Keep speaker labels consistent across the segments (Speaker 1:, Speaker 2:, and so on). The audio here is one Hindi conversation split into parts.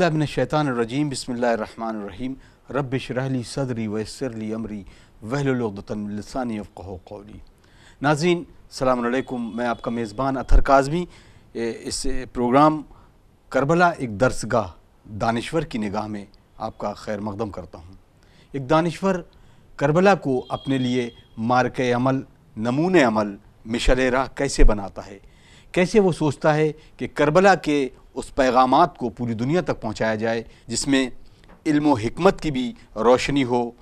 Speaker 1: औज़ुबिल्लाहिमिनश्शैतानिर्रजीम बिस्मिल्लाहिर्रहमानिर्रहीम रब्बि इश्रह ली सदरी वयस्सिर ली अमरी वहलुल उक़दतम मिन लिसानी यफ़क़हू क़ौली। नाज़रीन अस्सलामु अलैकुम, मैं आपका मेज़बान अतहर काज़मी इस प्रोग्राम करबला एक दर्सगाह दानिश्वर की निगाह में आपका खैर मक़दम करता हूँ। एक दानिश्वर करबला को अपने लिए मार्के अमल, नमूने अमल, मिशल राह कैसे बनाता है, कैसे वो सोचता है कि करबला के उस पैगामात को पूरी दुनिया तक पहुंचाया जाए जिसमें इल्म व हिकमत की भी रोशनी हो,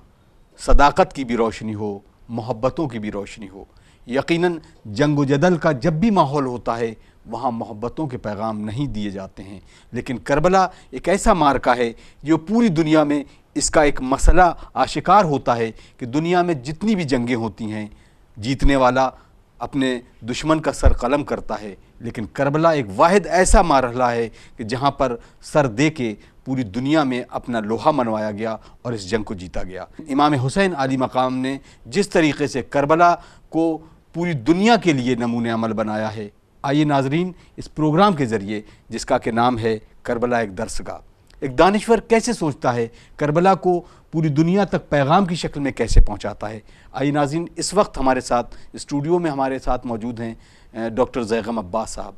Speaker 1: सदाकत की भी रोशनी हो, मोहब्बतों की भी रोशनी हो। यकीनन जंग व जदल का जब भी माहौल होता है वहाँ मोहब्बतों के पैगाम नहीं दिए जाते हैं, लेकिन करबला एक ऐसा मार्का है जो पूरी दुनिया में इसका एक मसला आशिकार होता है कि दुनिया में जितनी भी जंगें होती हैं जीतने वाला अपने दुश्मन का सर कलम करता है, लेकिन करबला एक वाहिद ऐसा मारहला है कि जहाँ पर सर दे के पूरी दुनिया में अपना लोहा मनवाया गया और इस जंग को जीता गया। इमाम हुसैन आली मकाम ने जिस तरीक़े से करबला को पूरी दुनिया के लिए नमूने अमल बनाया है, आइए नाजरीन इस प्रोग्राम के ज़रिए जिसका कि नाम है करबला एक दर्सगाह, एक दानिश्वर कैसे सोचता है, करबला को पूरी दुनिया तक पैगाम की शक्ल में कैसे पहुंचाता है। आइए नाज़रीन, इस वक्त हमारे साथ स्टूडियो में हमारे साथ मौजूद हैं डॉक्टर ज़ैगम अब्बास साहब,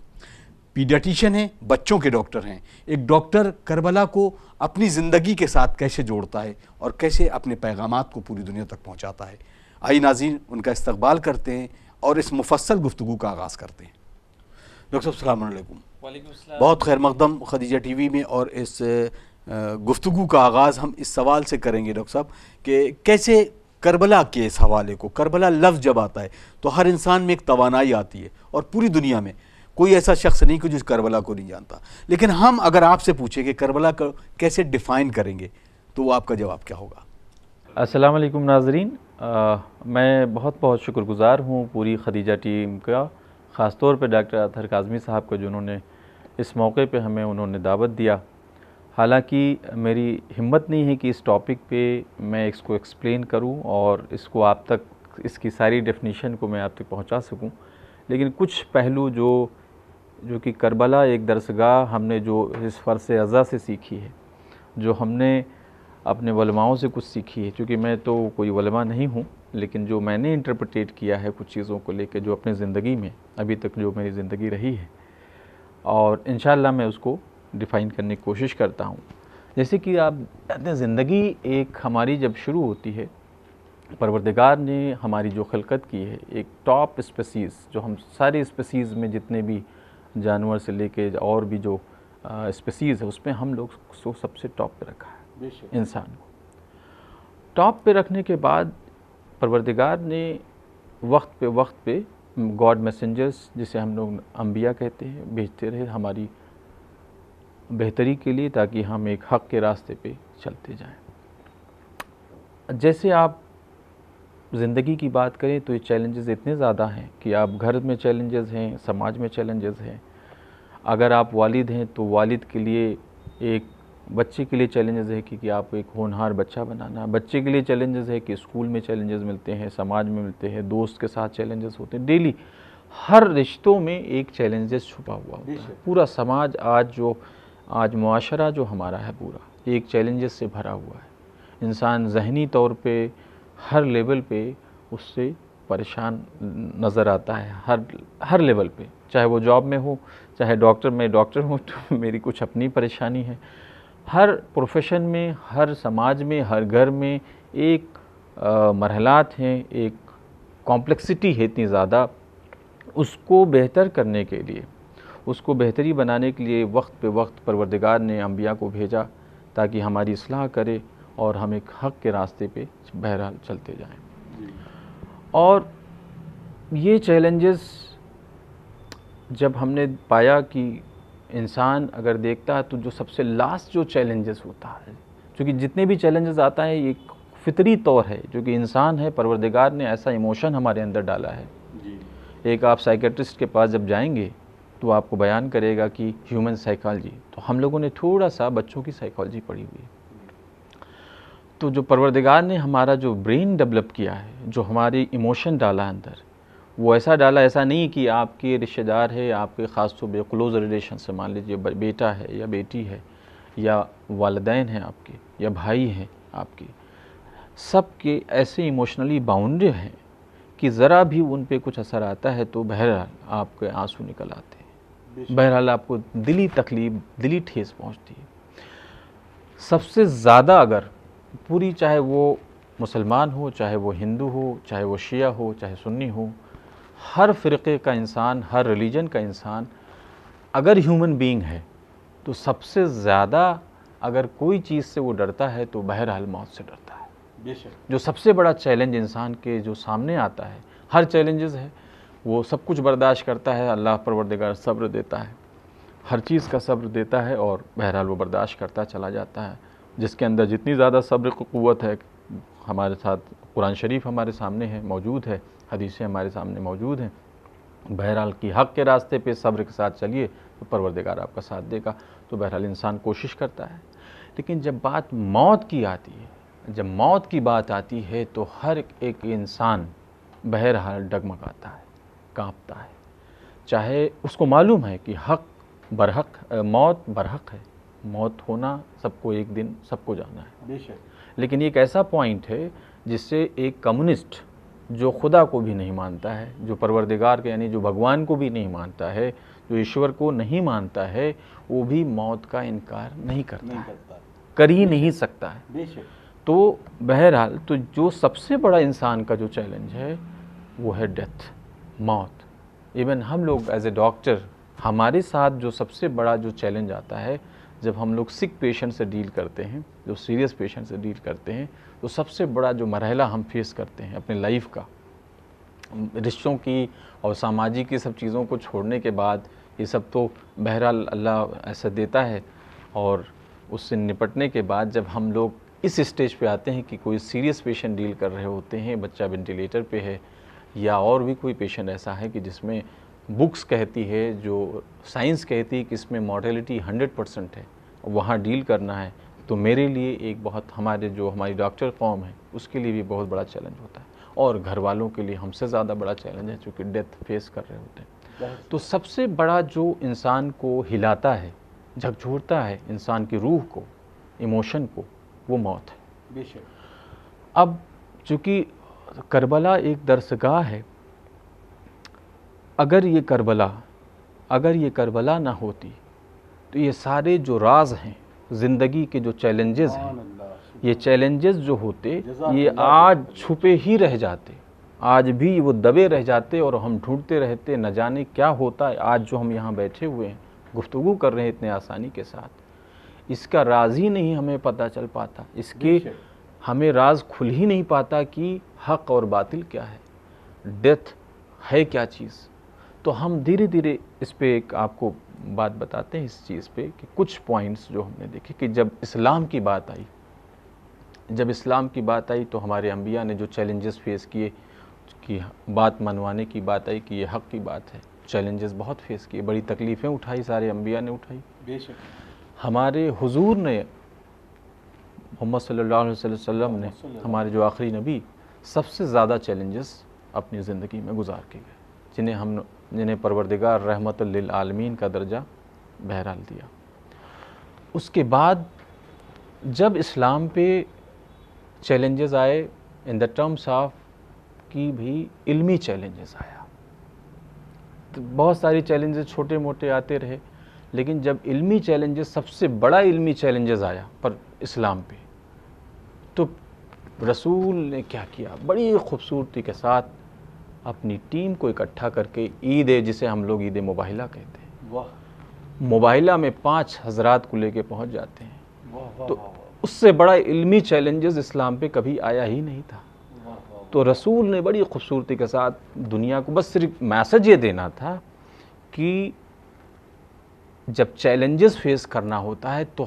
Speaker 1: पीडियाट्रिशियन हैं, बच्चों के डॉक्टर हैं। एक डॉक्टर करबला को अपनी ज़िंदगी के साथ कैसे जोड़ता है और कैसे अपने पैगामात को पूरी दुनिया तक पहुँचाता है। आइए नाज़रीन उनका इस्तकबाल करते हैं और इस मुफस्सल गुफ्तगू का आगाज़ करते हैं। डॉक्टर साहब अस्सलाम वालेकुम। बहुत खैर मक़दम खदीजा टीवी में, और इस गुफ्तगू का आगाज़ हम इस सवाल से करेंगे डॉक्टर साहब कि कैसे करबला के इस हवाले को, करबला लफ्ज़ जब आता है तो हर इंसान में एक तवानाई आती है और पूरी दुनिया में कोई ऐसा शख्स नहीं कि जो करबला को नहीं जानता, लेकिन हम अगर आपसे पूछें कि करबला को कैसे डिफ़ाइन करेंगे तो आपका जवाब क्या होगा?
Speaker 2: अस्सलाम वालेकुम नाज़रीन, मैं बहुत बहुत शुक्रगुज़ार हूँ पूरी खदीजा टीम का, ख़ास तौर पे डॉक्टर अतहर काज़मी साहब को जिन्होंने इस मौके पे हमें उन्होंने दावत दिया। हालांकि मेरी हिम्मत नहीं है कि इस टॉपिक पे मैं इसको एक्सप्लेन करूं और इसको आप तक, इसकी सारी डेफिनेशन को मैं आप तक पहुंचा सकूं, लेकिन कुछ पहलू जो कि करबला एक दरसगाह हमने जो इस फ़र्ज़ अज़ा से सीखी है, जो हमने अपने वलमाओं से कुछ सीखी है, क्योंकि मैं तो कोई वलमा नहीं हूँ, लेकिन जो मैंने इंटरप्रेटेट किया है कुछ चीज़ों को लेकर जो अपनी ज़िंदगी में अभी तक जो मेरी ज़िंदगी रही है, और इंशाअल्लाह मैं उसको डिफ़ाइन करने की कोशिश करता हूँ। जैसे कि आप कहते हैं, ज़िंदगी एक हमारी जब शुरू होती है, परवरदिगार ने हमारी जो खिलकत की है, एक टॉप स्पीसीज़, जो हम सारी स्पीसीज़ में जितने भी जानवर से लेके और भी जो स्पीसीज़ है उसमें हम लोग को सबसे टॉप पे रखा है, इंसान को। टॉप पे रखने के बाद परवरदिगार ने वक्त पे गॉड मैसेंजर्स, जिसे हम लोग अंबिया कहते हैं, भेजते रहे हमारी बेहतरी के लिए, ताकि हम एक हक़ के रास्ते पे चलते जाएं। जैसे आप ज़िंदगी की बात करें तो ये चैलेंजेस इतने ज़्यादा हैं कि आप घर में चैलेंजेस हैं, समाज में चैलेंजेस हैं। अगर आप वालिद हैं तो वालिद के लिए, एक बच्चे के लिए चैलेंजेस है कि आप एक होनहार बच्चा बनाना, बच्चे के लिए चैलेंजेस है कि स्कूल में चैलेंजेस मिलते हैं, समाज में मिलते हैं, दोस्त के साथ चैलेंजेस होते हैं, डेली हर रिश्तों में एक चैलेंजेस छुपा हुआ होता है। पूरा समाज आज मुआशरा जो हमारा है पूरा एक चैलेंजेस से भरा हुआ है। इंसान ज़हनी तौर पे हर लेवल पे उससे परेशान नज़र आता है, हर लेवल पे, चाहे वो जॉब में हो, चाहे डॉक्टर हूँ तो मेरी कुछ अपनी परेशानी है। हर प्रोफेशन में, हर समाज में, हर घर में एक मरहलात हैं, एक कॉम्प्लेक्सिटी है इतनी ज़्यादा। उसको बेहतर करने के लिए, उसको बेहतरी बनाने के लिए वक्त पे वक्त परवरदिगार ने अंबिया को भेजा ताकि हमारी इस्लाह करे और हम एक हक़ के रास्ते पे बहरहाल चलते जाएं। और ये चैलेंजेस जब हमने पाया कि इंसान अगर देखता है तो जो सबसे लास्ट जो चैलेंजेस होता है, क्योंकि जितने भी चैलेंजेस आता है ये फितरी तौर है, जो कि इंसान है, परवरदिगार ने ऐसा इमोशन हमारे अंदर डाला है। एक आप साइकेट्रिस्ट के पास जब जाएंगे तो आपको बयान करेगा कि ह्यूमन साइकोलॉजी, तो हम लोगों ने थोड़ा सा बच्चों की साइकोलॉजी पढ़ी हुई है। तो जो परवरदिगार ने हमारा जो ब्रेन डेवलप किया है, जो हमारी इमोशन डाला अंदर, वो ऐसा डाला, ऐसा नहीं कि आपके रिश्तेदार है, आपके ख़ास तौर पे क्लोज़ रिलेशन से, मान लीजिए बेटा है या बेटी है या वालिदैन हैं आपके या भाई हैं आपके, सब के ऐसे इमोशनली बाउंडेड हैं कि ज़रा भी उन पे कुछ असर आता है तो बहरहाल आपके आंसू निकल आते हैं, बहरहाल आपको दिली तकलीफ़, दिली ठेस पहुंचती है। सबसे ज़्यादा अगर पूरी, चाहे वो मुसलमान हो, चाहे वो हिंदू हो, चाहे वो शिया हो, चाहे सुन्नी हो, हर फ़िरक़े का इंसान, हर रिलीजन का इंसान अगर ह्यूमन बीइंग है तो सबसे ज़्यादा अगर कोई चीज़ से वो डरता है तो बहरहाल मौत से डरता है। जो सबसे बड़ा चैलेंज इंसान के जो सामने आता है, हर चैलेंजेस है, वो सब कुछ बर्दाश्त करता है, अल्लाह परवरदिगार सब्र देता है, हर चीज़ का सब्र देता है और बहरहाल वो बर्दाश्त करता चला जाता है। जिसके अंदर जितनी ज़्यादा सब्र की क़ुव्वत है, हमारे साथ कुरान शरीफ हमारे सामने है, मौजूद है, हदीसें हमारे सामने मौजूद हैं। बहरहाल की हक़ के रास्ते पे सब्र के साथ चलिए तो परवरदिगार आपका साथ देगा। तो बहरहाल इंसान कोशिश करता है। लेकिन जब बात मौत की आती है, जब मौत की बात आती है तो हर एक इंसान बहरहाल डगमगाता है, काँपता है। चाहे उसको मालूम है कि हक़ बरहक, मौत बरहक है, मौत होना सबको एक दिन सबको जाना है।
Speaker 1: बेशक।
Speaker 2: लेकिन एक ऐसा पॉइंट है जिससे एक कम्युनिस्ट जो खुदा को भी नहीं मानता है, जो परवरदिगार के यानी जो भगवान को भी नहीं मानता है, जो ईश्वर को नहीं मानता है, वो भी मौत का इनकार नहीं करता है, कर ही नहीं सकता है।
Speaker 1: बेशक।
Speaker 2: तो बहरहाल तो जो सबसे बड़ा इंसान का जो चैलेंज है वो है डेथ, मौत। इवन हम लोग एज ए डॉक्टर, हमारे साथ जो सबसे बड़ा जो चैलेंज आता है जब हम लोग सिक पेशेंट से डील करते हैं, जो सीरियस पेशेंट से डील करते हैं, तो सबसे बड़ा जो मरहला हम फेस करते हैं अपने लाइफ का, रिश्तों की और सामाजिक की सब चीज़ों को छोड़ने के बाद, ये सब तो बहरहाल अल्लाह ऐसा देता है, और उससे निपटने के बाद जब हम लोग इस स्टेज पे आते हैं कि कोई सीरियस पेशेंट डील कर रहे होते हैं, बच्चा वेंटिलेटर पे है या और भी कोई पेशेंट ऐसा है कि जिसमें बुक्स कहती है, जो साइंस कहती है कि इसमें मॉर्टेलिटी 100% है, वहाँ डील करना है, तो मेरे लिए एक बहुत, हमारी डॉक्टर कौम है उसके लिए भी बहुत बड़ा चैलेंज होता है, और घर वालों के लिए हमसे ज़्यादा बड़ा चैलेंज है चूँकि डेथ फेस कर रहे होते हैं। तो सबसे बड़ा जो इंसान को हिलाता है, झकझोरता है इंसान की रूह को, इमोशन को, वो मौत है।
Speaker 1: बेशक।
Speaker 2: अब चूँकि करबला एक दरसगाह है, अगर ये करबला ना होती तो ये सारे जो राज हैं ज़िंदगी के, जो चैलेंजेस हैं, ये चैलेंजेस जो होते ये आज छुपे ही रह जाते, आज भी वो दबे रह जाते और हम ढूंढते रहते, न जाने क्या होता है। आज जो हम यहाँ बैठे हुए हैं, गुफ्तगू कर रहे हैं इतने आसानी के साथ, इसका राज ही नहीं हमें पता चल पाता, इसके हमें राज खुल ही नहीं पाता कि हक़ और बातिल क्या है, डेथ है क्या चीज़। तो हम धीरे धीरे इस पे एक आपको बात बताते हैं इस चीज़ पे कि कुछ पॉइंट्स जो हमने देखे कि जब इस्लाम की बात आई तो हमारे अंबिया ने जो चैलेंजेस फेस किए, कि बात मनवाने की बात आई कि ये हक़ की बात है, चैलेंजेस बहुत फेस किए, बड़ी तकलीफ़ें उठाई, सारे अंबिया ने उठाई।
Speaker 1: बेशक।
Speaker 2: हमारे हुजूर ने, मोहम्मद सल्लल्लाहु अलैहि वसल्लम ने, हमारे जो आखिरी नबी, सबसे ज़्यादा चैलेंजेस अपनी ज़िंदगी में गुजार के गए, जिन्हें परवरदिगार रहमतुल लिल आलमीन का दर्जा बहरहाल दिया। उसके बाद जब इस्लाम पे चैलेंजेस आए इन द टर्म्स ऑफ कि भी इल्मी चैलेंजेस आया, तो बहुत सारी चैलेंजेस छोटे मोटे आते रहे, लेकिन जब इल्मी चैलेंजेस, सबसे बड़ा इल्मी चैलेंजेस आया पर इस्लाम पे, तो रसूल ने क्या किया, बड़ी खूबसूरती के साथ अपनी टीम को इकट्ठा करके, ईद है जिसे हम लोग ईद मुबाहिला कहते हैं, वाह, मुबाहिला में 5 हज़रात को लेके पहुंच जाते हैं। वाह, तो उससे बड़ा इल्मी चैलेंजेस इस्लाम पे कभी आया ही नहीं था। तो रसूल ने बड़ी खूबसूरती के साथ दुनिया को बस सिर्फ मैसेज ये देना था कि जब चैलेंजेस फेस करना होता है तो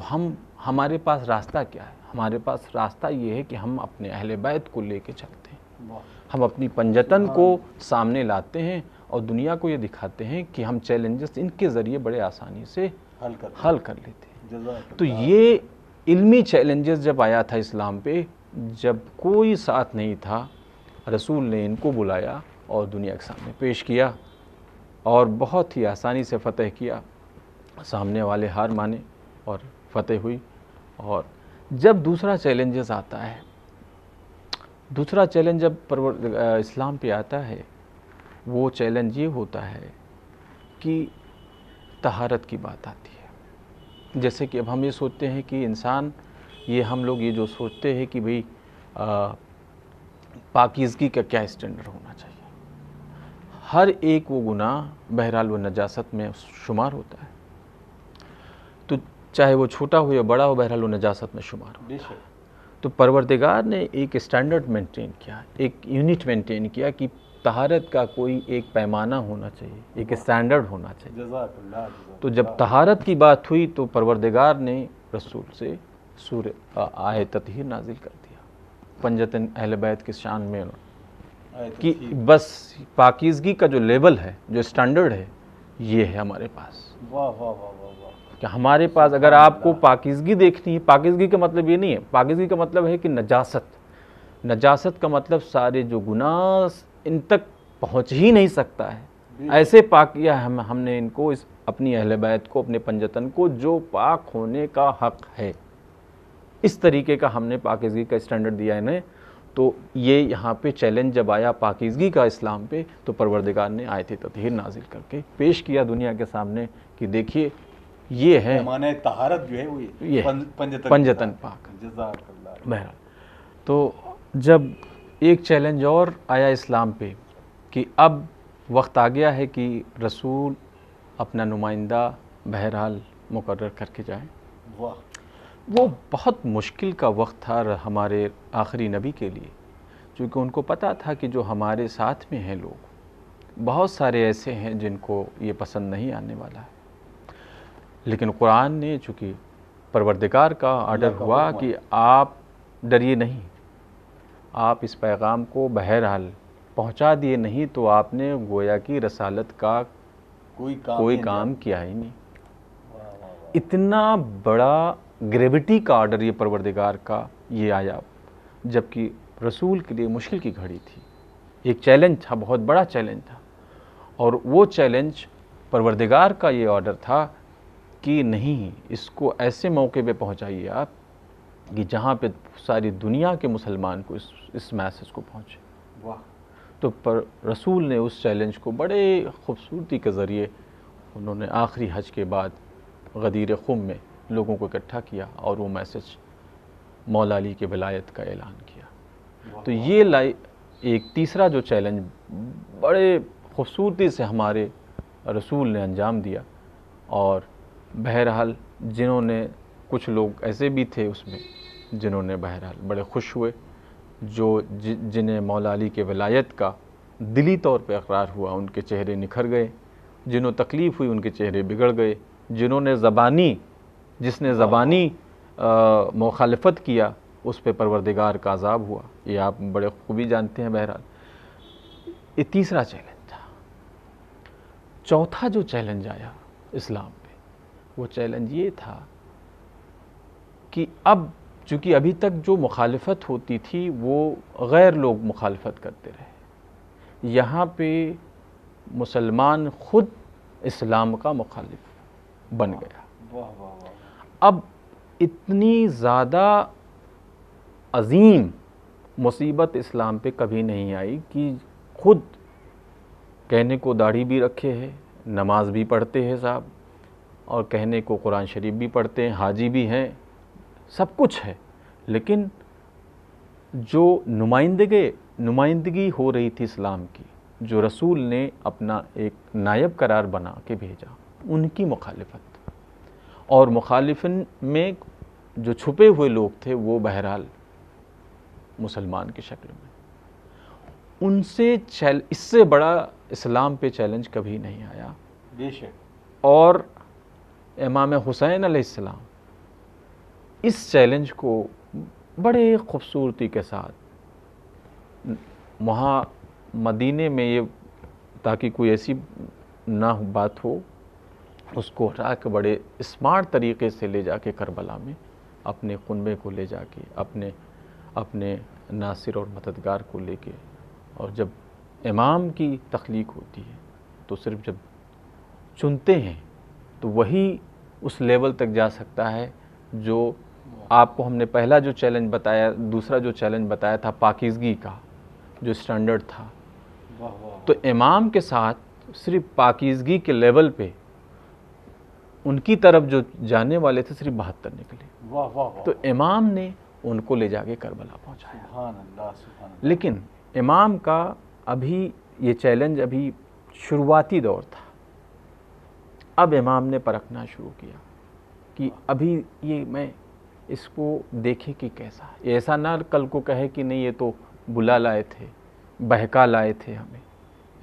Speaker 2: हमारे पास रास्ता क्या है, हमारे पास रास्ता ये है कि हम अपने अहले बैत को लेके चलते हैं, हम अपनी पंजतन को सामने लाते हैं और दुनिया को ये दिखाते हैं कि हम चैलेंजेस इनके ज़रिए बड़े आसानी से हल कर लेते हैं। तो ये इल्मी चैलेंजेस जब आया था इस्लाम पे, जब कोई साथ नहीं था, रसूल ने इनको बुलाया और दुनिया के सामने पेश किया और बहुत ही आसानी से फ़तह किया। सामने वाले हार माने और फतेह हुई। और जब दूसरा चैलेंजेस आता है, दूसरा चैलेंज जब इस्लाम पे आता है, वो चैलेंज ये होता है कि तहारत की बात आती है। जैसे कि अब हम ये सोचते हैं कि इंसान, ये हम लोग ये जो सोचते हैं कि भाई पाकीज़गी का क्या स्टैंडर्ड होना चाहिए। हर एक वो गुनाह बहरहाल वो नजासत में शुमार होता है, तो चाहे वो छोटा हो या बड़ा हो, बहरहाल वो नजासत में शुमार होता है। तो परवरदिगार ने एक स्टैंडर्ड मेंटेन किया, एक यूनिट मेंटेन किया कि तहारत का कोई एक पैमाना होना चाहिए, एक स्टैंडर्ड होना चाहिए। तो जब तहारत की बात हुई तो परवरदिगार ने रसूल से आयत ततहीर नाजिल कर दिया, पंजतन अहले बैत की शान में, कि बस पाकीज़गी का जो लेवल है, जो स्टैंडर्ड है, ये है हमारे पास।
Speaker 1: वाह वाह वाह वाह वाह।
Speaker 2: कि हमारे पास अगर आपको पाकीज़गी देखनी है, पाकीज़गी का मतलब ये नहीं है, पाकीज़गी का मतलब है कि नजासत, नजासत का मतलब सारे जो गुनाह इन तक पहुंच ही नहीं सकता है, ऐसे पाक किया हमने इनको, इस अपनी अहले बैत को, अपने पंजतन को, जो पाक होने का हक है, इस तरीके का हमने पाकीज़गी का स्टैंडर्ड दिया इन्हें। तो ये यहाँ पे चैलेंज जब आया पाकीज़गी का इस्लाम पे, तो परवरदिगार ने आयत ततहीर नाजिल करके पेश किया दुनिया के सामने कि देखिए ये है
Speaker 1: माने तहारत जो है वो
Speaker 2: ये पंजतन पाक। बहरहाल, तो जब एक चैलेंज और आया इस्लाम पे कि अब वक्त आ गया है कि रसूल अपना नुमाइंदा बहरहाल मुकर्रर करके जाएं।
Speaker 1: वाह।
Speaker 2: वो बहुत मुश्किल का वक्त था हमारे आखिरी नबी के लिए, क्योंकि उनको पता था कि जो हमारे साथ में हैं लोग, बहुत सारे ऐसे हैं जिनको ये पसंद नहीं आने वाला है। लेकिन कुरान ने, चूँकि परवरदिगार का ऑर्डर हुआ कि आप डरिए नहीं, आप इस पैगाम को बहरहाल पहुंचा दिए नहीं, तो आपने गोया की रसालत का कोई काम किया ही नहीं। इतना बड़ा ग्रेविटी का ऑर्डर ये परवरदिगार का ये आया, जबकि रसूल के लिए मुश्किल की घड़ी थी, एक चैलेंज था, बहुत बड़ा चैलेंज था। और वो चैलेंज परवरदिगार का ये ऑर्डर था कि नहीं, इसको ऐसे मौके पे पहुंचाइए आप कि जहाँ पे सारी दुनिया के मुसलमान को इस मैसेज को पहुँचे।
Speaker 1: वाह।
Speaker 2: तो पर रसूल ने उस चैलेंज को बड़े खूबसूरती के ज़रिए, उन्होंने आखिरी हज के बाद गदीर खुम में लोगों को इकट्ठा किया और वो मैसेज मौला अली के विलायत का ऐलान किया। तो ये एक तीसरा जो चैलेंज बड़े खूबसूरती से हमारे रसूल ने अंजाम दिया। और बहरहाल जिन्होंने, कुछ लोग ऐसे भी थे उसमें जिन्होंने बहरहाल बड़े खुश हुए, जो जिन्हें मौला अली के विलायत का दिली तौर पे इकरार हुआ, उनके चेहरे निखर गए, जिन्हों तकलीफ़ हुई उनके चेहरे बिगड़ गए, जिसने ज़बानी मुखालफत किया उस पे परवरदिगार का अज़ाब हुआ, ये आप बड़े खूबी जानते हैं। बहरहाल ये तीसरा चैलेंज था। चौथा जो चैलेंज आया इस्लाम पे, वो चैलेंज ये था कि अब चूँकि अभी तक जो मुखालफत होती थी वो गैर लोग मुखालफत करते रहे, यहाँ पे मुसलमान ख़ुद इस्लाम का मुखालिफ बन गया।
Speaker 1: वाह वाह वाह।
Speaker 2: अब इतनी ज़्यादा अजीम मुसीबत इस्लाम पे कभी नहीं आई कि ख़ुद कहने को दाढ़ी भी रखे है, नमाज भी पढ़ते हैं साहब, और कहने को कुरान शरीफ भी पढ़ते हैं, हाजी भी हैं, सब कुछ है, लेकिन जो नुमाइंदगी हो रही थी इस्लाम की, जो रसूल ने अपना एक नायब करार बना के भेजा, उनकी मुखालिफत, और मुखालिफन में जो छुपे हुए लोग थे वो बहरहाल मुसलमान की शक्ल में, उनसे इससे बड़ा इस्लाम पे चैलेंज कभी नहीं आया।
Speaker 1: बेशक। और
Speaker 2: इमाम हुसैन अलैहिस्सलाम इस चैलेंज को बड़े खूबसूरती के साथ वहाँ मदीने में, ये ताकि कोई ऐसी ना बात हो, उसको हटा के बड़े स्मार्ट तरीके से ले जाके करबला में अपने कुनबे को ले जाके अपने नासिर और मददगार को लेके, और जब इमाम की तख्लीक होती है तो सिर्फ जब चुनते हैं तो वही उस लेवल तक जा सकता है जो आपको हमने पहला जो चैलेंज बताया, दूसरा जो चैलेंज बताया था पाकीज़गी का जो स्टैंडर्ड था, तो इमाम के साथ सिर्फ पाकीज़गी के लेवल पे उनकी तरफ जो जाने वाले थे सिर्फ 72 निकले। तो इमाम ने उनको ले जाके करबला पहुंचाया। लेकिन इमाम का अभी ये चैलेंज अभी शुरुआती दौर था। अब इमाम ने परखना शुरू किया कि अभी ये मैं इसको देखे कि कैसा है। ऐसा ना कल को कहे कि नहीं ये तो बुला लाए थे, बहका लाए थे हमें।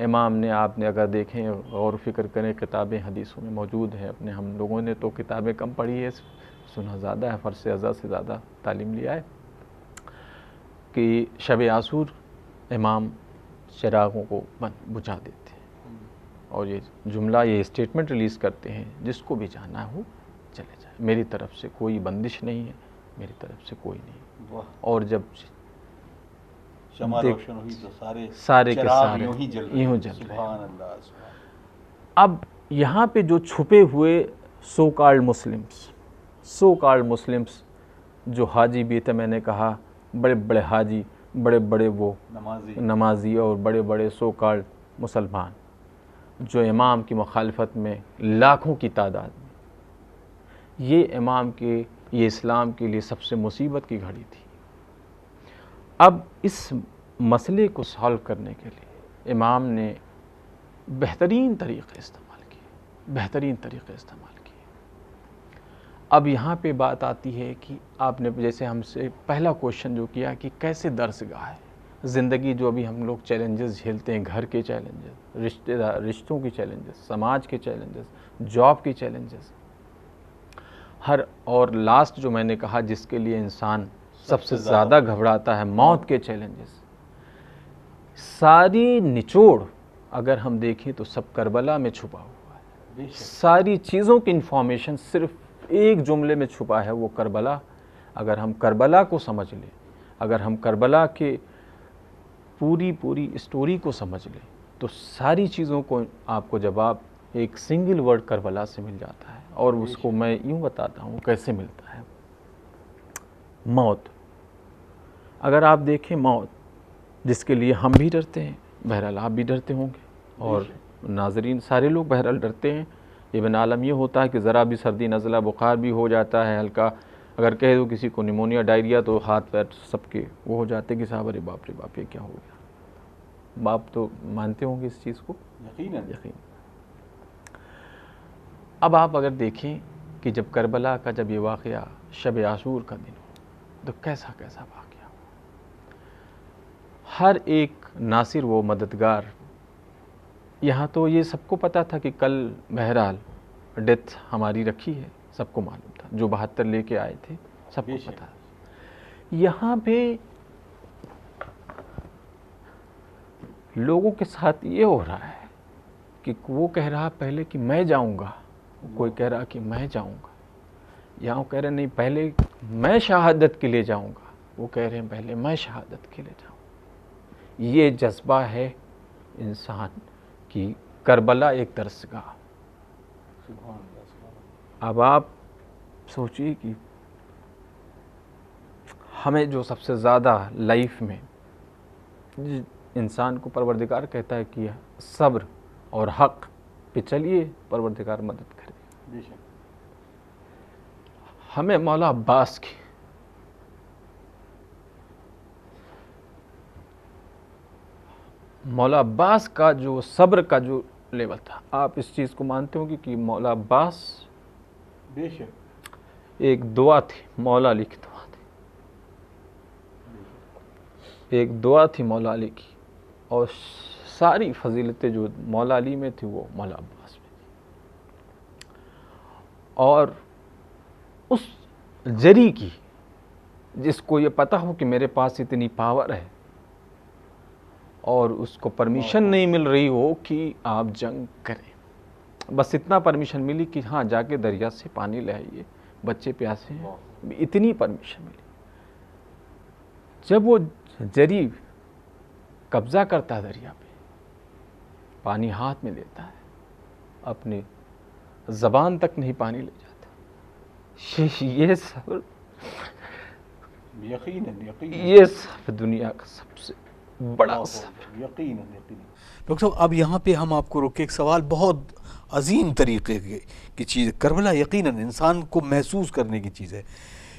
Speaker 2: इमाम ने, आपने अगर देखें और फिक्र करें, किताबें हदीसों में मौजूद हैं। अपने हम लोगों ने तो किताबें कम पढ़ी है, सुना ज़्यादा है, फ़र्ज़ अज़ा से ज़्यादा तालीम लिया है कि शब आसूर इमाम चिरागों को बुझा देते हैं और ये जुमला, ये स्टेटमेंट रिलीज़ करते हैं, जिसको भी जाना हो चले जाए, मेरी तरफ से कोई बंदिश नहीं है, मेरी तरफ से कोई नहीं। और जब
Speaker 1: शमा रोशन हुई तो
Speaker 2: सारे के सारे यूं जल रहे हैं। अब यहाँ पे जो छुपे हुए सो कॉल्ड मुस्लिम्स जो हाजी भी थे, मैंने कहा बड़े बड़े हाजी, बड़े बड़े वो नमाजी और बड़े बड़े सो कॉल्ड मुसलमान जो इमाम की मुखालफत में लाखों की तादाद में, ये इमाम के, ये इस्लाम के लिए सबसे मुसीबत की घड़ी थी। अब इस मसले को सॉल्व करने के लिए इमाम ने बेहतरीन तरीक़े इस्तेमाल किए। अब यहाँ पे बात आती है कि आपने जैसे हमसे पहला क्वेश्चन जो किया कि कैसे दर्सगाह है ज़िंदगी, जो अभी हम लोग चैलेंजेस झेलते हैं, घर के चैलेंजेस, रिश्तों की चैलेंजेस, समाज के चैलेंजेस, जॉब की चैलेंजेस, हर, और लास्ट जो मैंने कहा जिसके लिए इंसान सबसे ज़्यादा घबराता है, मौत के चैलेंजेस, सारी निचोड़ अगर हम देखें तो सब करबला में छुपा हुआ है। सारी चीज़ों की इन्फॉर्मेशन सिर्फ एक जुमले में छुपा है, वो करबला। अगर हम करबला को समझ लें, अगर हम करबला के पूरी स्टोरी को समझ लें, तो सारी चीज़ों को आपको जवाब एक सिंगल वर्ड करबला से मिल जाता है। और उसको मैं यूँ बताता हूँ कैसे मिलता है। मौत, अगर आप देखें मौत जिसके लिए हम भी डरते हैं, बहरहाल आप भी डरते होंगे और नाजरीन सारे लोग बहरहाल डरते हैं। इब्न आलम ये होता है कि ज़रा भी सर्दी नज़ला बुखार भी हो जाता है हल्का, अगर कह दो किसी को निमोनिया डायरिया तो हाथ पैर सबके वो हो जाते कि साहब अरे बाप रे बाप ये क्या हो गया। बाप तो मानते होंगे इस चीज़ को, यकीन। अब आप अगर देखें कि जब करबला का जब ये वाक़या शब आशूर का दिन हो तो कैसा वाक़या हो। हर एक नासिर वो मददगार, यहाँ तो ये सबको पता था कि कल बहरहाल डेथ हमारी रखी है, सबको मालूम था, जो 72 लेके आए थे सबको पता। यहाँ पे लोगों के साथ ये हो रहा है कि वो कह रहा पहले कि मैं जाऊँगा, कोई कह रहा कि मैं जाऊँगा, यहाँ कह रहे नहीं पहले मैं शहादत के लिए जाऊँगा, वो कह रहे हैं पहले मैं शहादत के लिए जाऊँ। ये जज्बा है इंसान की। करबला एक दर्सगाह। अब आप सोचिए कि हमें जो सबसे ज़्यादा लाइफ में इंसान को परवरदिगार कहता है कि सब्र और हक़ पे चलिए, परवरदिगार मदद करे। हमें मौला अब्बास की मौला अब्बास का जो सब्र का जो लेवल था, आप इस चीज़ को मानते होंगे कि मौला अब्बास बेशक एक दुआ थी, मौला अली की दुआ थी, एक दुआ थी मौला अली की, और सारी फजीलतें जो मौला अली में थी वो मौला अब्बास में थी। और उस जरी की जिसको ये पता हो कि मेरे पास इतनी पावर है और उसको परमिशन नहीं मिल रही हो कि आप जंग करें, बस इतना परमिशन मिली कि हाँ जाके दरिया से पानी ले आइए, बच्चे प्यासे हैं, इतनी परमिशन मिली। जब वो जरी कब्ज़ा करता है दरिया पे, पानी हाथ में लेता है, अपनी ज़बान तक नहीं पानी ले जाता, ये सब्र,
Speaker 1: यकीनन
Speaker 2: ये सब्र दुनिया का सबसे बड़ा सब्र।
Speaker 1: यकीनन। डॉक्टर साहब, अब यहाँ पे हम आपको रोके, एक सवाल बहुत अजीम तरीके की चीज़, करबला यकीनन इंसान को महसूस करने की चीज़ है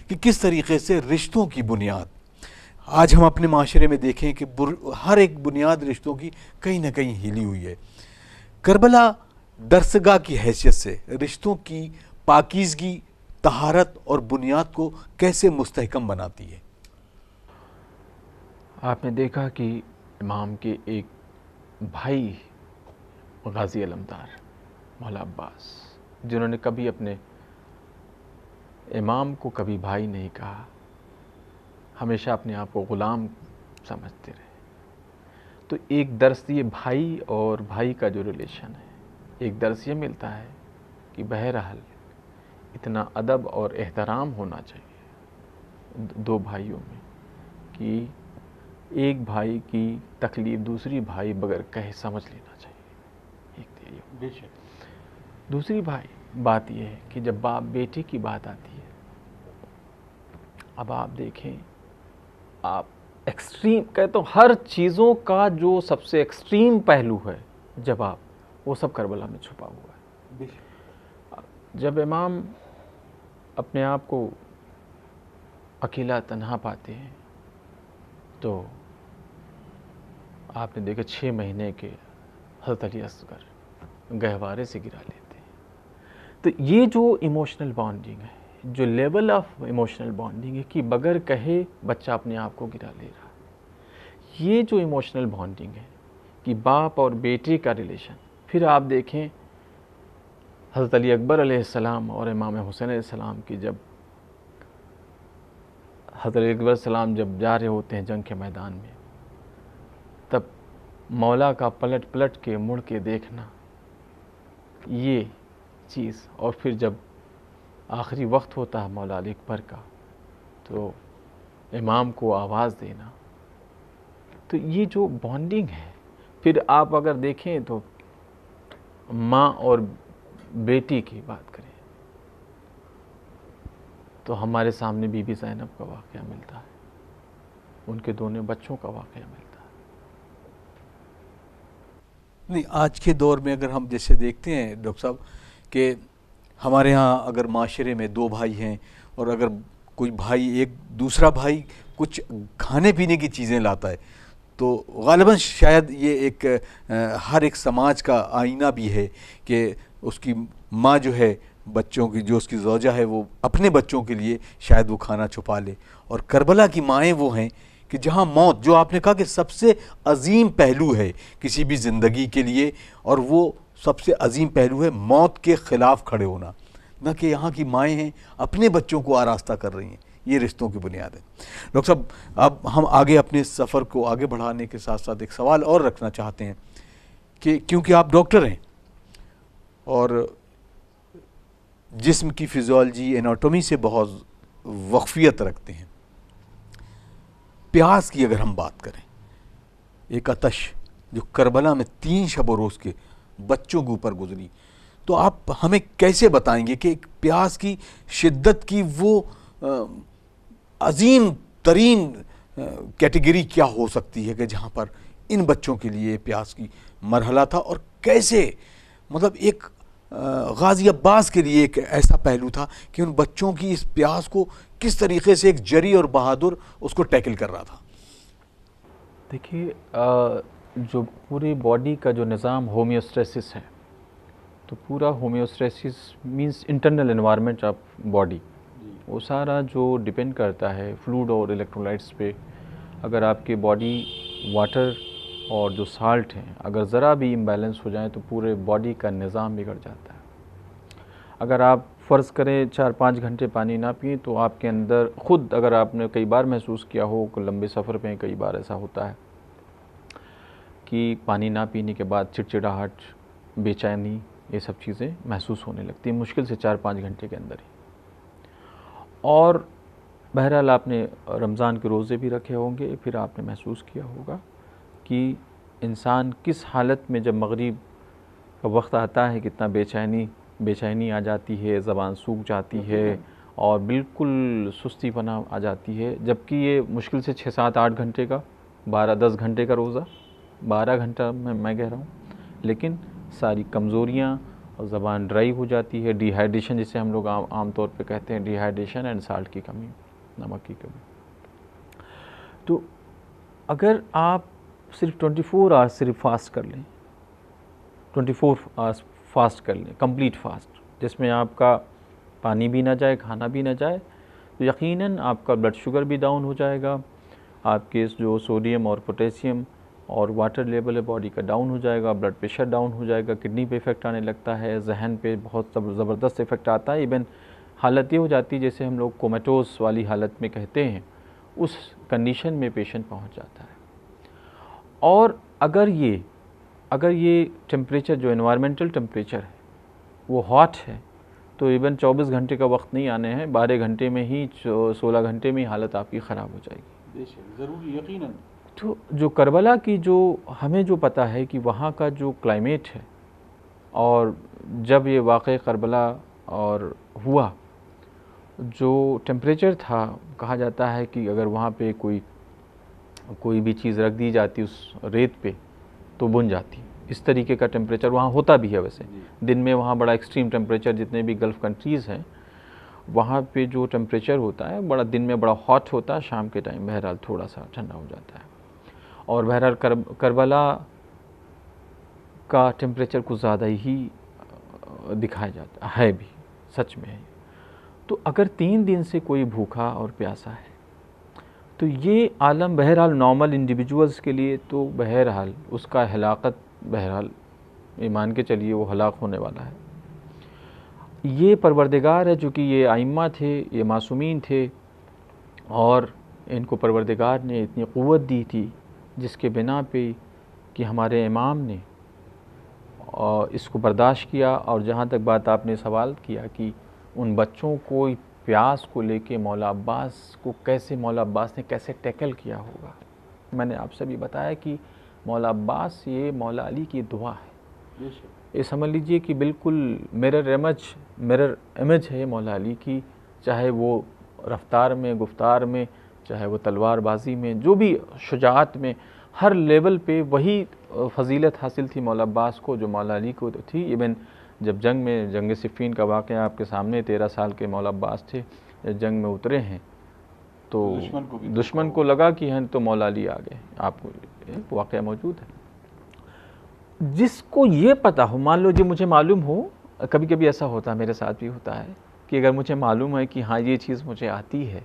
Speaker 1: कि किस तरीके से रिश्तों की बुनियाद आज हम अपने माशरे में देखें कि हर एक बुनियाद रिश्तों की कहीं ना कहीं हिली हुई है। करबला दरसगाह की हैसियत से रिश्तों की पाकीज़गी, तहारत और बुनियाद को कैसे मुस्तहकम बनाती है?
Speaker 2: आपने देखा कि इमाम के एक भाई गाज़ी अलमदार मौला अब्बास, जिन्होंने कभी अपने इमाम को कभी भाई नहीं कहा, हमेशा अपने आप को ग़ुलाम समझते रहे। तो एक दर्स ये भाई और भाई का जो रिलेशन है, एक दर्स ये मिलता है कि बहरहाल इतना अदब और एहतराम होना चाहिए दो भाइयों में कि एक भाई की तकलीफ़ दूसरी भाई बगैर कहे समझ लेना चाहिए। एक तो ये
Speaker 1: बेशक।
Speaker 2: दूसरी बात यह है कि जब बाप बेटे की बात आती है, अब आप देखें, आप एक्सट्रीम कहते तो हर चीज़ों का जो सबसे एक्सट्रीम पहलू है जवाब, वो सब करबला में छुपा हुआ है। जब इमाम अपने आप को अकेला तन्हा पाते हैं तो आपने देखा 6 महीने के हज़रत अली असगर गहवारे से गिरा लेते हैं। तो ये जो इमोशनल बॉन्डिंग है, जो लेवल ऑफ इमोशनल बॉन्डिंग है कि बगैर कहे बच्चा अपने आप को गिरा ले रहा, ये जो इमोशनल बॉन्डिंग है कि बाप और बेटे का रिलेशन। फिर आप देखें हज़रत अली अकबर अलैहिस्सलाम और इमाम हुसैन अलैहिस्सलाम की, जब हज़रत अली अकबर सलाम जब जा रहे होते हैं जंग के मैदान में, तब मौला का पलट पलट के मुड़ के देखना, ये चीज़, और फिर जब आखिरी वक्त होता है मौला अली अकबर का तो इमाम को आवाज़ देना, तो ये जो बॉन्डिंग है। फिर आप अगर देखें तो माँ और बेटी की बात करें तो हमारे सामने बीबी ज़ैनब का वाक़या मिलता है, उनके दोनों बच्चों का वाक़या मिलता है।
Speaker 1: नहीं, आज के दौर में अगर हम जैसे देखते हैं डॉक्टर साहब कि हमारे यहाँ अगर माशरे में 2 भाई हैं और अगर कोई भाई, एक दूसरा भाई कुछ खाने पीने की चीज़ें लाता है तो ग़ालिबन शायद ये एक हर एक समाज का आईना भी है कि उसकी माँ जो है, बच्चों की जो उसकी ज़ौजा है, वो अपने बच्चों के लिए शायद वो खाना छुपा ले। और करबला की माएँ वो हैं कि जहाँ मौत, जो आपने कहा कि सबसे अजीम पहलू है किसी भी ज़िंदगी के लिए, और वो सबसे अजीम पहलू है मौत के ख़िलाफ़ खड़े होना, न कि यहाँ की माएँ हैं अपने बच्चों को आरास्ता कर रही हैं। ये रिश्तों की बुनियाद है। डॉक्टर साहब, अब हम आगे अपने सफ़र को आगे बढ़ाने के साथ साथ एक सवाल और रखना चाहते हैं कि क्योंकि आप डॉक्टर हैं और जिस्म की फिजियोलॉजी, एनाटॉमी से बहुत वक्फियत रखते हैं, प्यास की अगर हम बात करें, एक आतश जो करबला में 3 शब व रोज़ के बच्चों के ऊपर गुजरी, तो आप हमें कैसे बताएंगे कि एक प्यास की शिद्दत की वो अजीम तरीन कैटेगरी क्या हो सकती है कि जहाँ पर इन बच्चों के लिए प्यास की मरहला था, और कैसे मतलब एक गाज़ी अब्बास के लिए एक ऐसा पहलू था कि उन बच्चों की इस प्यास को किस तरीके से एक जरी और बहादुर उसको टैकल कर रहा था?
Speaker 2: देखिए, जो पूरी बॉडी का जो निज़ाम होम्योस्टेसिस है, तो पूरा homeostasis means internal environment of body, वो सारा जो डिपेंड करता है फ्लूइड और इलेक्ट्रोलाइट्स पे। अगर आपकी बॉडी वाटर और जो साल्ट हैं अगर ज़रा भी इम्बैलेंस हो जाए तो पूरे बॉडी का निज़ाम बिगड़ जाता है। अगर आप फ़र्ज़ करें 4-5 घंटे पानी ना पिए तो आपके अंदर ख़ुद, अगर आपने कई बार महसूस किया हो, लंबे सफ़र में कई बार ऐसा होता है कि पानी ना पीने के बाद चिड़चिड़ाहट, बेचैनी, ये सब चीज़ें महसूस होने लगती हैं मुश्किल से 4-5 घंटे के अंदर ही। और बहरहाल आपने रमज़ान के रोज़े भी रखे होंगे, फिर आपने महसूस किया होगा कि इंसान किस हालत में जब मगरिब का वक्त आता है कितना बेचैनी आ जाती है, ज़बान सूख जाती है और बिल्कुल सुस्तीपना आ जाती है, जबकि ये मुश्किल से 6-7-8 घंटे का, 12-10 घंटे का रोज़ा, 12 घंटा मैं कह रहा हूँ, लेकिन सारी कमज़ोरियाँ और ज़बान ड्राई हो जाती है, डिहाइड्रेशन जिसे हम लोग आम तौर पे कहते हैं, डिहाइड्रेशन एंड साल्ट की कमी, नमक की कमी। तो अगर आप सिर्फ 24 आवर्स सिर्फ फास्ट कर लें, 24 आवर्स फास्ट कर लें, कंप्लीट फास्ट, जिसमें आपका पानी भी ना जाए, खाना भी ना जाए, तो यकीनन आपका ब्लड शुगर भी डाउन हो जाएगा, आपके जो सोडियम और पोटेशियम और वाटर लेवल है बॉडी का डाउन हो जाएगा, ब्लड प्रेशर डाउन हो जाएगा, किडनी पे इफ़ेक्ट आने लगता है, जहन पे बहुत ज़बरदस्त इफ़ेक्ट आता है। इवन हालत ये हो जाती है जैसे हम लोग कोमेटोस वाली हालत में कहते हैं, उस कंडीशन में पेशेंट पहुंच जाता है। और अगर ये टेम्परेचर जो एनवायरमेंटल टेम्परेचर है वो हॉट है, तो इवन 24 घंटे का वक्त नहीं आने हैं, 12 घंटे में ही 16 घंटे में ही हालत आपकी ख़राब हो जाएगी।
Speaker 1: ज़रूरी यकीनन।
Speaker 2: तो जो करबला की जो हमें जो पता है कि वहाँ का जो क्लाइमेट है, और जब ये वाक़या करबला और हुआ, जो टेम्परेचर था, कहा जाता है कि अगर वहाँ पे कोई भी चीज़ रख दी जाती उस रेत पे तो बुन जाती। इस तरीके का टेम्परेचर वहाँ होता भी है। वैसे दिन में वहाँ बड़ा एक्सट्रीम टेम्परेचर, जितने भी गल्फ़ कंट्रीज़ हैं वहाँ पे जो टेम्परेचर होता है बड़ा, दिन में बड़ा हॉट होता है, शाम के टाइम बहरहाल थोड़ा सा ठंडा हो जाता है। और बहरहाल करबला का टेम्परेचर कुछ ज़्यादा ही दिखाया जाता है भी, सच में है। तो अगर 3 दिन से कोई भूखा और प्यासा है, तो ये आलम बहरहाल नॉर्मल इंडिविजुअल्स के लिए तो बहरहाल उसका हलाकत, बहरहाल ईमान के चलिए वो हलाक होने वाला है। ये परवरदिगार है, जो कि ये आइम्मा थे, ये मासूमीन थे, और इनको परवरदिगार ने इतनी क़ुव्वत दी थी जिसके बिना पे कि हमारे इमाम ने और इसको बर्दाश्त किया। और जहाँ तक बात आपने सवाल किया कि उन बच्चों को प्यास को लेके मौला अब्बास को कैसे, मौला अब्बास ने कैसे टैकल किया होगा, मैंने आपसे भी बताया कि मौला अब्बास ये मौला अली की दुआ है। ये समझ लीजिए कि बिल्कुल मिरर इमेज है मौला अली की, चाहे वो रफ्तार में, गुफ्तार में, चाहे वो तलवारबाजी में, जो भी शुजाअत में, हर लेवल पे वही फजीलत हासिल थी मौला अब्बास को जो मौला अली को थी। इवन जब जंग सिफ़ीन का वाक़या आपके सामने, 13 साल के मौला अब्बास थे, जंग में उतरे हैं तो दुश्मन को लगा कि हैं तो मौला अली आ गए। आपको वाक़या मौजूद है। जिसको ये पता हो, मान लो जो मुझे मालूम हो, कभी कभी ऐसा होता है, मेरे साथ भी होता है कि अगर मुझे मालूम है कि हाँ ये चीज़ मुझे आती है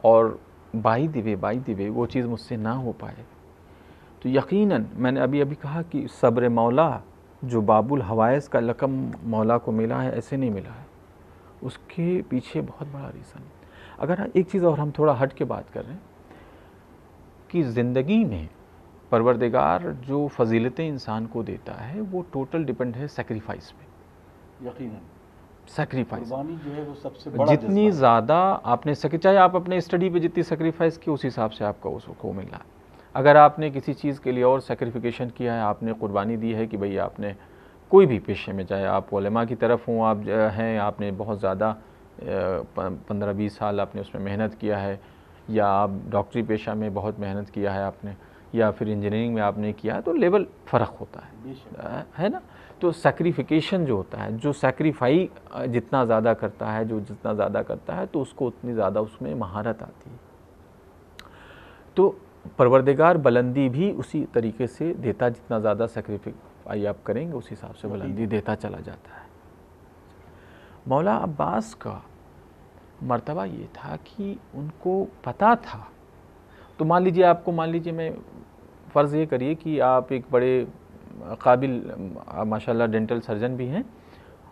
Speaker 2: और बाई दिवे वो चीज़ मुझसे ना हो पाए, तो यकीनन मैंने अभी कहा कि सब्र मौला, जो बाबुल हवाइस का लक़ब मौला को मिला है, ऐसे नहीं मिला है, उसके पीछे बहुत बड़ा रीज़न। अगर एक चीज़ और हम थोड़ा हट के बात कर रहे हैं कि ज़िंदगी में परवरदिगार जो फजीलतें इंसान को देता है वो टोटल डिपेंड है सेक्रीफाइस पे।
Speaker 1: यकीनन
Speaker 2: सेक्रीफाइस
Speaker 1: कुर्बानी जो है वो सबसे बड़ा
Speaker 2: जितनी ज़्यादा आपने चाहे आप अपने स्टडी पे जितनी सेक्रीफाइस की, उस हिसाब से आपका उसको मिल रहा है। अगर आपने किसी चीज़ के लिए और सेक्रीफिकेशन किया है, आपने कुर्बानी दी है कि भाई आपने कोई भी पेशे में, चाहे आप उलेमा की तरफ हों, आप हैं, आपने बहुत ज़्यादा 15-20 साल आपने उसमें मेहनत किया है, या आप डॉक्टरी पेशा में बहुत मेहनत किया है आपने, या फिर इंजीनियरिंग में आपने किया, तो लेवल फ़र्क होता है ना। तो सेक्रीफिकेशन जो होता है, जो सेक्रीफाई जितना ज़्यादा करता है, जो जितना ज़्यादा करता है, तो उसको उतनी ज़्यादा उसमें महारत आती है। तो परवरदिगार बुलंदी भी उसी तरीके से देता, जितना ज़्यादा सेक्रीफाई आप करेंगे उस हिसाब से बुलंदी देता चला जाता है। मौला अब्बास का मर्तबा ये था कि उनको पता था, तो मान लीजिए मैं फ़र्ज़ ये करिए कि आप एक बड़े काबिल माशाल्लाह डेंटल सर्जन भी हैं,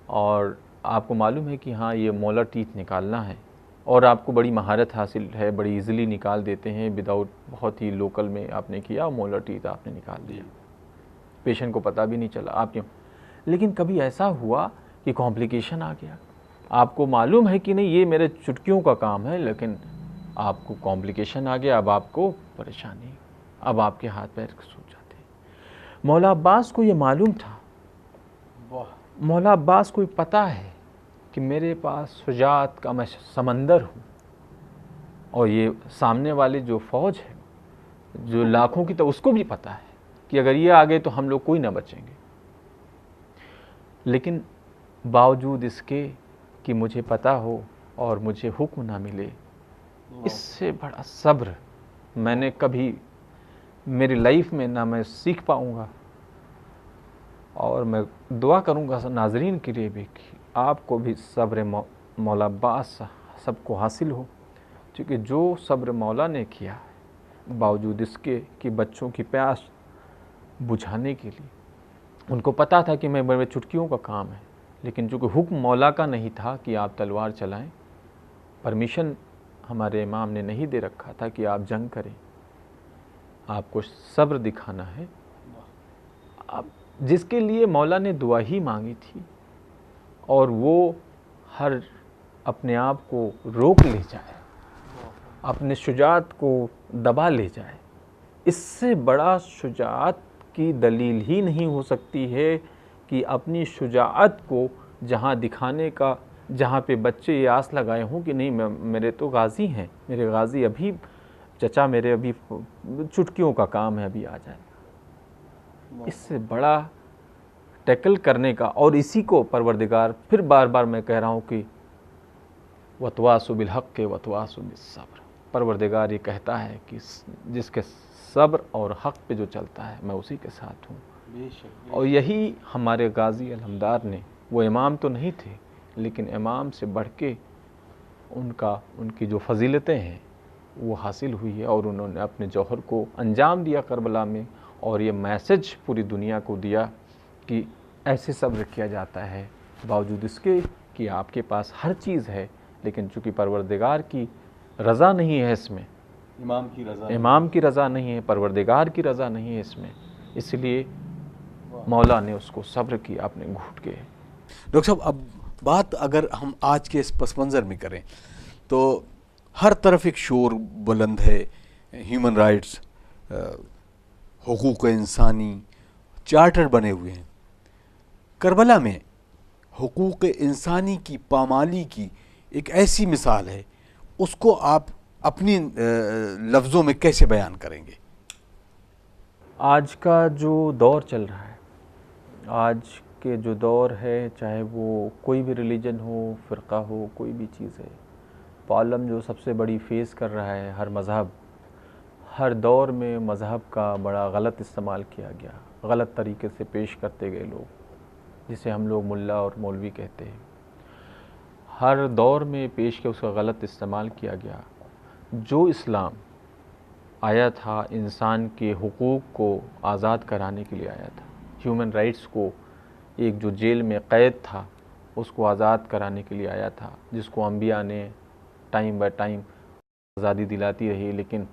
Speaker 2: और आपको मालूम है कि हाँ ये मोलर टीथ निकालना है, और आपको बड़ी महारत हासिल है, बड़ी इजीली निकाल देते हैं, विदाउट बहुत ही लोकल में आपने किया, मोलर टीथ आपने निकाल दिया, पेशेंट को पता भी नहीं चला आप क्यों। लेकिन कभी ऐसा हुआ कि कॉम्प्लिकेशन आ गया, आपको मालूम है कि नहीं ये मेरे चुटकियों का काम है, लेकिन आपको कॉम्प्लिकेशन आ गया, अब आपको परेशानी, अब आपके हाथ पैर सूज जाते हैं। मौला अब्बास को ये मालूम था, मौला अब्बास को पता है कि मेरे पास शुजाअत का मैं समंदर हूँ, और ये सामने वाली जो फ़ौज है जो लाखों की, तो उसको भी पता है कि अगर ये आ गए तो हम लोग कोई ना बचेंगे। लेकिन बावजूद इसके कि मुझे पता हो और मुझे हुक्म ना मिले, इससे बड़ा सब्र मैंने कभी मेरी लाइफ में ना मैं सीख पाऊँगा। और मैं दुआ करूँगा नाज़रीन के लिए भी कि आपको भी सब्र मौला अब्बास सबको हासिल हो, क्योंकि जो सब्र मौला ने किया है, बावजूद इसके कि बच्चों की प्यास बुझाने के लिए, उनको पता था कि मैं मेरे चुटकियों का काम है, लेकिन चूँकि हुक्म मौला का नहीं था कि आप तलवार चलाएं, परमिशन हमारे इमाम ने नहीं दे रखा था कि आप जंग करें, आपको सब्र दिखाना है। आप जिसके लिए मौला ने दुआ ही मांगी थी, और वो हर अपने आप को रोक ले जाए, अपने शुजाअत को दबा ले जाए, इससे बड़ा शुजाअत की दलील ही नहीं हो सकती है कि अपनी शुजाअत को जहाँ दिखाने का, जहाँ पे बच्चे ये आस लगाए हों कि नहीं मेरे तो गाज़ी हैं, मेरे गाज़ी अभी चचा मेरे अभी चुटकियों का काम है, अभी आ जाए। इससे बड़ा टैकल करने का, और इसी को परवरदिगार, फिर बार बार मैं कह रहा हूँ कि वतवासु बिल हक़ वतवासु बिस सब्र, परवरदिगार ये कहता है कि जिसके सब्र और हक़ पे जो चलता है मैं उसी के साथ हूँ। और यही हमारे गाज़ी अलहमदार ने, वो इमाम तो नहीं थे लेकिन इमाम से बढ़ के उनकी जो फजीलतें हैं वो हासिल हुई है, और उन्होंने अपने जौहर को अंजाम दिया करबला में, और ये मैसेज पूरी दुनिया को दिया कि ऐसे सब्र किया जाता है, बावजूद इसके कि आपके पास हर चीज़ है, लेकिन चूँकि परवरदिगार की रज़ा नहीं है इसमें, इमाम की रज़ा नहीं है, परवरदिगार की रज़ा नहीं है इसमें, इसलिए मौला ने उसको सब्र किया अपने घूट के।
Speaker 1: डॉक्टर साहब, अब बात अगर हम आज के इस पस मंज़र में करें तो हर तरफ एक शोर बुलंद है, ह्यूमन राइट्स, हुकूक इंसानी चार्टर बने हुए हैं। करबला में हुकूक इंसानी की पामाली की एक ऐसी मिसाल है, उसको आप अपनी लफ्ज़ों में कैसे बयान करेंगे?
Speaker 2: आज का जो दौर चल रहा है, आज के जो दौर है, चाहे वो कोई भी रिलीजन हो, फ़िरका हो, कोई भी चीज़ है, प्रॉब्लम जो सबसे बड़ी फेस कर रहा है हर मज़हब, हर दौर में मज़हब का बड़ा गलत इस्तेमाल किया गया, गलत तरीके से पेश करते गए लोग, जिसे हम लोग मुल्ला और मौलवी कहते हैं। हर दौर में पेश के उसका गलत इस्तेमाल किया गया। जो इस्लाम आया था इंसान के हुकूक को आज़ाद कराने के लिए आया था, ह्यूमन राइट्स को, एक जो जेल में क़ैद था उसको आज़ाद कराने के लिए आया था, जिसको अंबिया ने टाइम बाय टाइम आज़ादी दिलाती रही, लेकिन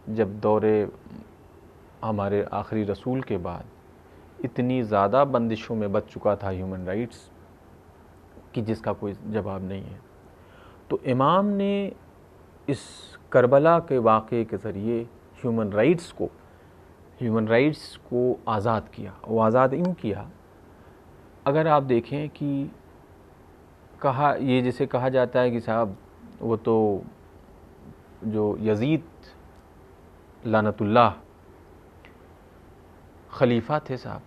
Speaker 2: जब दौरे हमारे आखिरी रसूल के बाद इतनी ज़्यादा बंदिशों में बच चुका था ह्यूमन राइट्स कि जिसका कोई जवाब नहीं है। तो इमाम ने इस करबला के वाक़े के ज़रिए ह्यूमन राइट्स को आज़ाद किया। वो आज़ाद यूँ किया, अगर आप देखें कि ये जैसे कहा जाता है कि साहब वो तो जो यजीद लानतुल्लाह खलीफा थे साहब,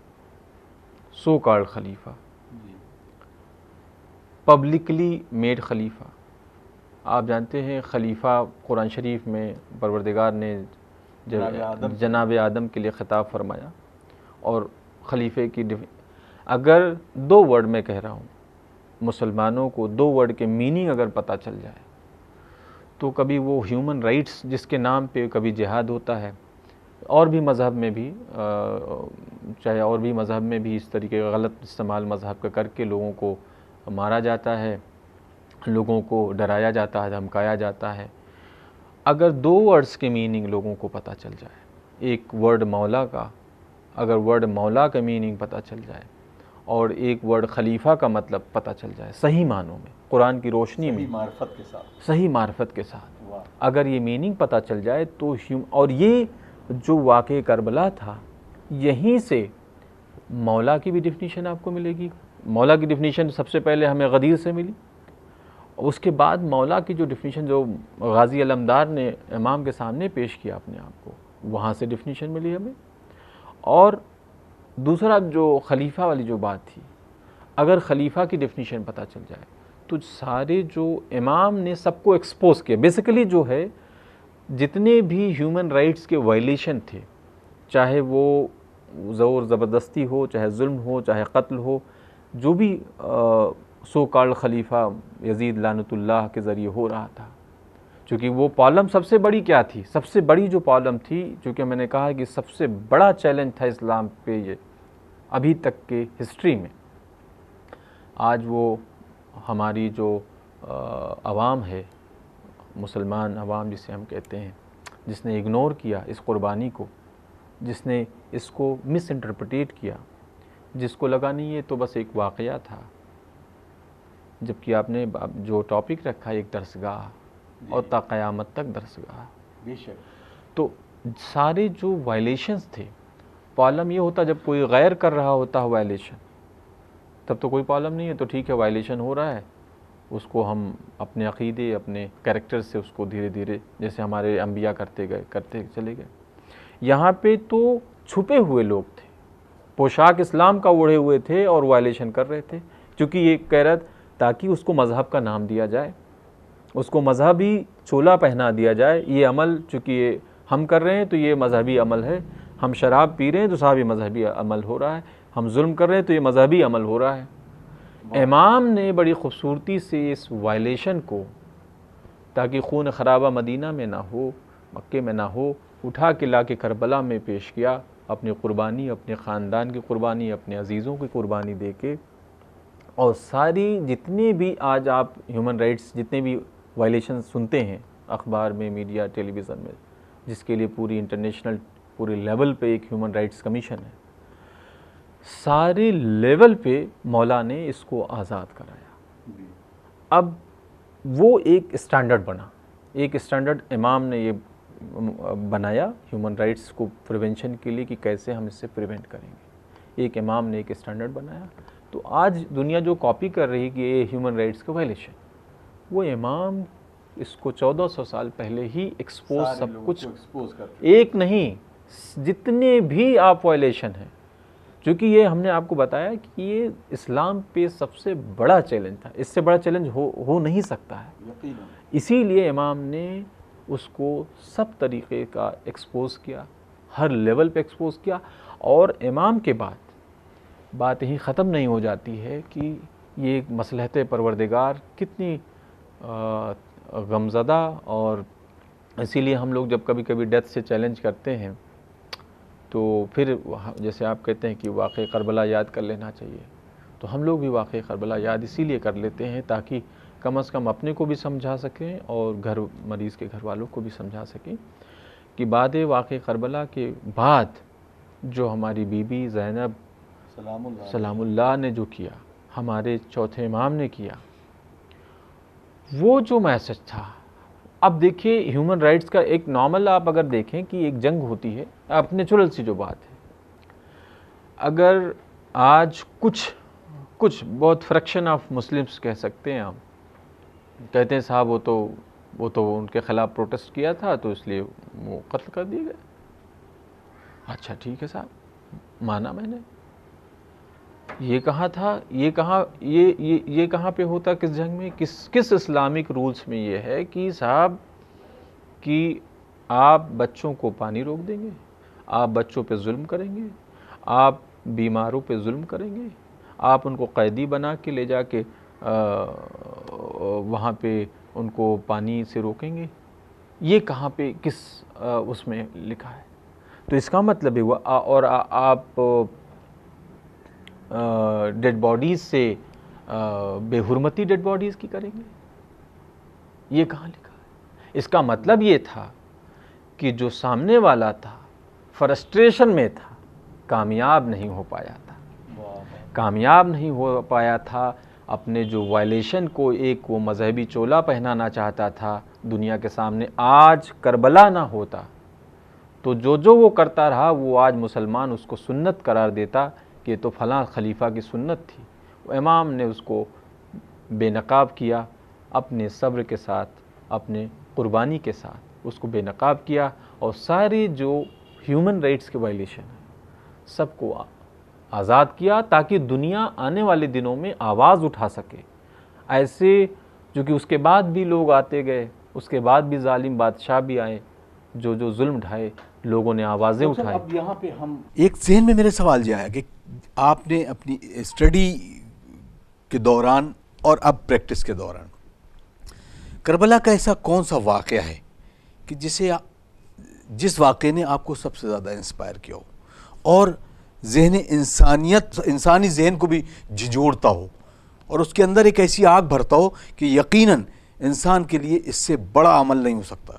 Speaker 2: सो कॉल्ड खलीफा, पब्लिकली मेड खलीफा। आप जानते हैं खलीफा कुरान शरीफ में परवरदिगार ने जनाब आदम के लिए ख़िताब फरमाया, और खलीफे की अगर 2 वर्ड में कह रहा हूँ, मुसलमानों को 2 वर्ड के मीनिंग अगर पता चल जाए तो कभी वो ह्यूमन राइट्स जिसके नाम पे कभी जिहाद होता है, और भी मज़हब में भी चाहे और भी मज़हब में भी इस तरीके का गलत इस्तेमाल मज़हब का करके लोगों को मारा जाता है, लोगों को डराया जाता है, धमकाया जाता है। अगर 2 वर्ड्स के मीनिंग लोगों को पता चल जाए, एक वर्ड मौला का, अगर वर्ड मौला का मीनिंग पता चल जाए और एक वर्ड खलीफा का मतलब पता चल जाए सही मानों में, कुरान की रोशनी में, सही मार्फत के साथ अगर ये मीनिंग पता चल जाए तो और ये जो वाक़े करबला था, यहीं से मौला की भी डिफिनीशन आपको मिलेगी। मौला की डिफिनीशन सबसे पहले हमें गदीर से मिली, उसके बाद मौला की जो डिफिनीशन जो गाजी अलमदार ने इमाम के सामने पेश किया अपने आप को, वहाँ से डिफिनीशन मिली हमें। और दूसरा जो खलीफा वाली जो बात थी, अगर खलीफा की डिफिनीशन पता चल जाए तो सारे जो इमाम ने सबको एक्सपोज किया, बेसिकली जो है जितने भी ह्यूमन राइट्स के वायलेशन थे, चाहे वो ज़ोर ज़बरदस्ती हो, चाहे जुल्म हो, चाहे कत्ल हो, जो भी सो कॉल्ड खलीफा यजीद लानतुल्लाह के ज़रिए हो रहा था, क्योंकि वो प्रॉब्लम सबसे बड़ी क्या थी, सबसे बड़ी जो प्रॉब्लम थी, चूँकि मैंने कहा कि सबसे बड़ा चैलेंज था इस्लाम पे ये अभी तक के हिस्ट्री में। आज वो हमारी जो अवाम है, मुसलमान अवाम जिसे हम कहते हैं, जिसने इग्नोर किया इस कुर्बानी को, जिसने इसको मिस इंटरप्रेटेट किया, जिसको लगा नहीं ये तो बस एक वाक़या था, जबकि आपने जो टॉपिक रखा है एक दरसगाह और ता क़यामत तक दरसगाह,
Speaker 1: बेशक।
Speaker 2: तो सारे जो वायलेशंस थे, प्रॉब्लम ये होता जब कोई गैर कर रहा होता वायलेशन, तब तो कोई प्रॉब्लम नहीं है, तो ठीक है वायलेशन हो रहा है, उसको हम अपने अक़ीदे अपने कैरेक्टर से उसको धीरे धीरे जैसे हमारे अंबिया करते गए करते चले गए। यहाँ पे तो छुपे हुए लोग थे, पोशाक इस्लाम का ओढ़े हुए थे और वायलेशन कर रहे थे, क्योंकि ये कह रहा ताकि उसको मज़हब का नाम दिया जाए, उसको मज़हबी चोला पहना दिया जाए, ये अमल चूँकि ये हम कर रहे हैं तो ये मज़हबी अमल है, हम शराब पी रहे हैं तो साहब ये मज़हबी अमल हो रहा है, हम जुल्म कर रहे हैं तो ये मज़हबी अमल हो रहा है। इमाम ने बड़ी ख़ूबसूरती से इस वायलेशन को, ताकि खून खराबा मदीना में ना हो, मक्के में ना हो, उठा के ला के करबला में पेश किया, अपनी क़ुरबानी, अपने ख़ानदान की क़ुरबानी, अपने अज़ीज़ों की क़ुरबानी दे के। और सारी जितने भी आज आप ह्यूमन राइट्स जितने भी वायलेशन सुनते हैं अखबार में, मीडिया, टेलीविज़न में, जिसके लिए पूरी इंटरनेशनल पूरे लेवल पे एक ह्यूमन राइट्स कमीशन है, सारे लेवल पे मौला ने इसको आज़ाद कराया। अब वो एक स्टैंडर्ड बना, एक स्टैंडर्ड इमाम ने ये बनाया ह्यूमन राइट्स को प्रिवेंशन के लिए कि कैसे हम इससे प्रिवेंट करेंगे। एक इमाम ने एक स्टैंडर्ड बनाया। तो आज दुनिया जो कॉपी कर रही है कि ये ह्यूमन राइट्स का वायलेशन, वो इमाम इसको 1400 साल पहले ही एक्सपोज, सब कुछ
Speaker 1: एक्सपोज कर,
Speaker 2: एक नहीं जितने भी आप वायलेशन हैं, क्योंकि ये हमने आपको बताया कि ये इस्लाम पे सबसे बड़ा चैलेंज था, इससे बड़ा चैलेंज हो नहीं सकता है। इसीलिए इमाम ने उसको सब तरीक़े का एक्सपोज किया, हर लेवल पे एक्सपोज किया। और इमाम के बाद बात यही ख़त्म नहीं हो जाती है कि ये मसलहत परवरदिगार कितनी गमज़दा, और इसीलिए हम लोग जब कभी कभी डेथ से चैलेंज करते हैं तो फिर जैसे आप कहते हैं कि वाक़े करबला याद कर लेना चाहिए, तो हम लोग भी वाक़े करबला याद इसीलिए कर लेते हैं ताकि कम से कम अपने को भी समझा सकें और घर मरीज़ के घर वालों को भी समझा सकें कि बाद वाक़े करबला के बाद जो हमारी बीबी ज़ैनब सलामुल्लाह ने जो किया, हमारे चौथे इमाम ने किया, वो जो मैसेज था। अब देखिए ह्यूमन राइट्स का एक नॉर्मल आप अगर देखें कि एक जंग होती है, आप नेचुरल सी जो बात है, अगर आज कुछ बहुत फ्रैक्शन ऑफ मुस्लिम्स कह सकते हैं, आप कहते हैं साहब वो तो उनके ख़िलाफ़ प्रोटेस्ट किया था तो इसलिए वो कत्ल कर दिए गए। अच्छा ठीक है साहब, माना मैंने, ये कहाँ था, ये कहाँ पे होता, किस जंग में, किस इस्लामिक रूल्स में ये है कि साहब कि आप बच्चों को पानी रोक देंगे, आप बच्चों पे जुल्म करेंगे, आप बीमारों पे जुल्म करेंगे, आप उनको कैदी बना के ले जाके वहाँ पे उनको पानी से रोकेंगे, ये कहाँ पे किस उसमें लिखा है। तो इसका मतलब हुआ और आप डेड बॉडीज़ से बेहुरमती डेड बॉडीज़ की करेंगे, ये कहाँ लिखा है। इसका मतलब ये था कि जो सामने वाला था फ्रस्ट्रेशन में था, कामयाब नहीं हो पाया था, कामयाब नहीं हो पाया था, अपने जो वायलेशन को एक वो मजहबी चोला पहनाना चाहता था दुनिया के सामने। आज करबला ना होता तो जो वो करता रहा वो आज मुसलमान उसको सुन्नत करार देता कि तो फलां खलीफा की सुन्नत थी। इमाम ने उसको बेनकाब किया, अपने सब्र के साथ, अपने कुर्बानी के साथ उसको बेनकाब किया और सारे जो ह्यूमन राइट्स के वायलेशन हैं सबको आज़ाद किया, ताकि दुनिया आने वाले दिनों में आवाज़ उठा सके। ऐसे जो कि उसके बाद भी लोग आते गए, उसके बाद भी जालिम बादशाह भी आए, जो जो जुल्म ढाए, लोगों ने आवाज़ें उठाई।
Speaker 1: अब यहाँ पे हम एक ज़हन में मेरे सवाल ये आया कि आपने अपनी स्टडी के दौरान और अब प्रैक्टिस के दौरान करबला का ऐसा कौन सा वाक़या है कि जिस वाक़े ने आपको सबसे ज़्यादा इंस्पायर किया हो और इंसानी जहन को भी झिझोड़ता हो और उसके अंदर एक ऐसी आग भरता हो कि यकीनन इंसान के लिए इससे बड़ा अमल नहीं हो सकता।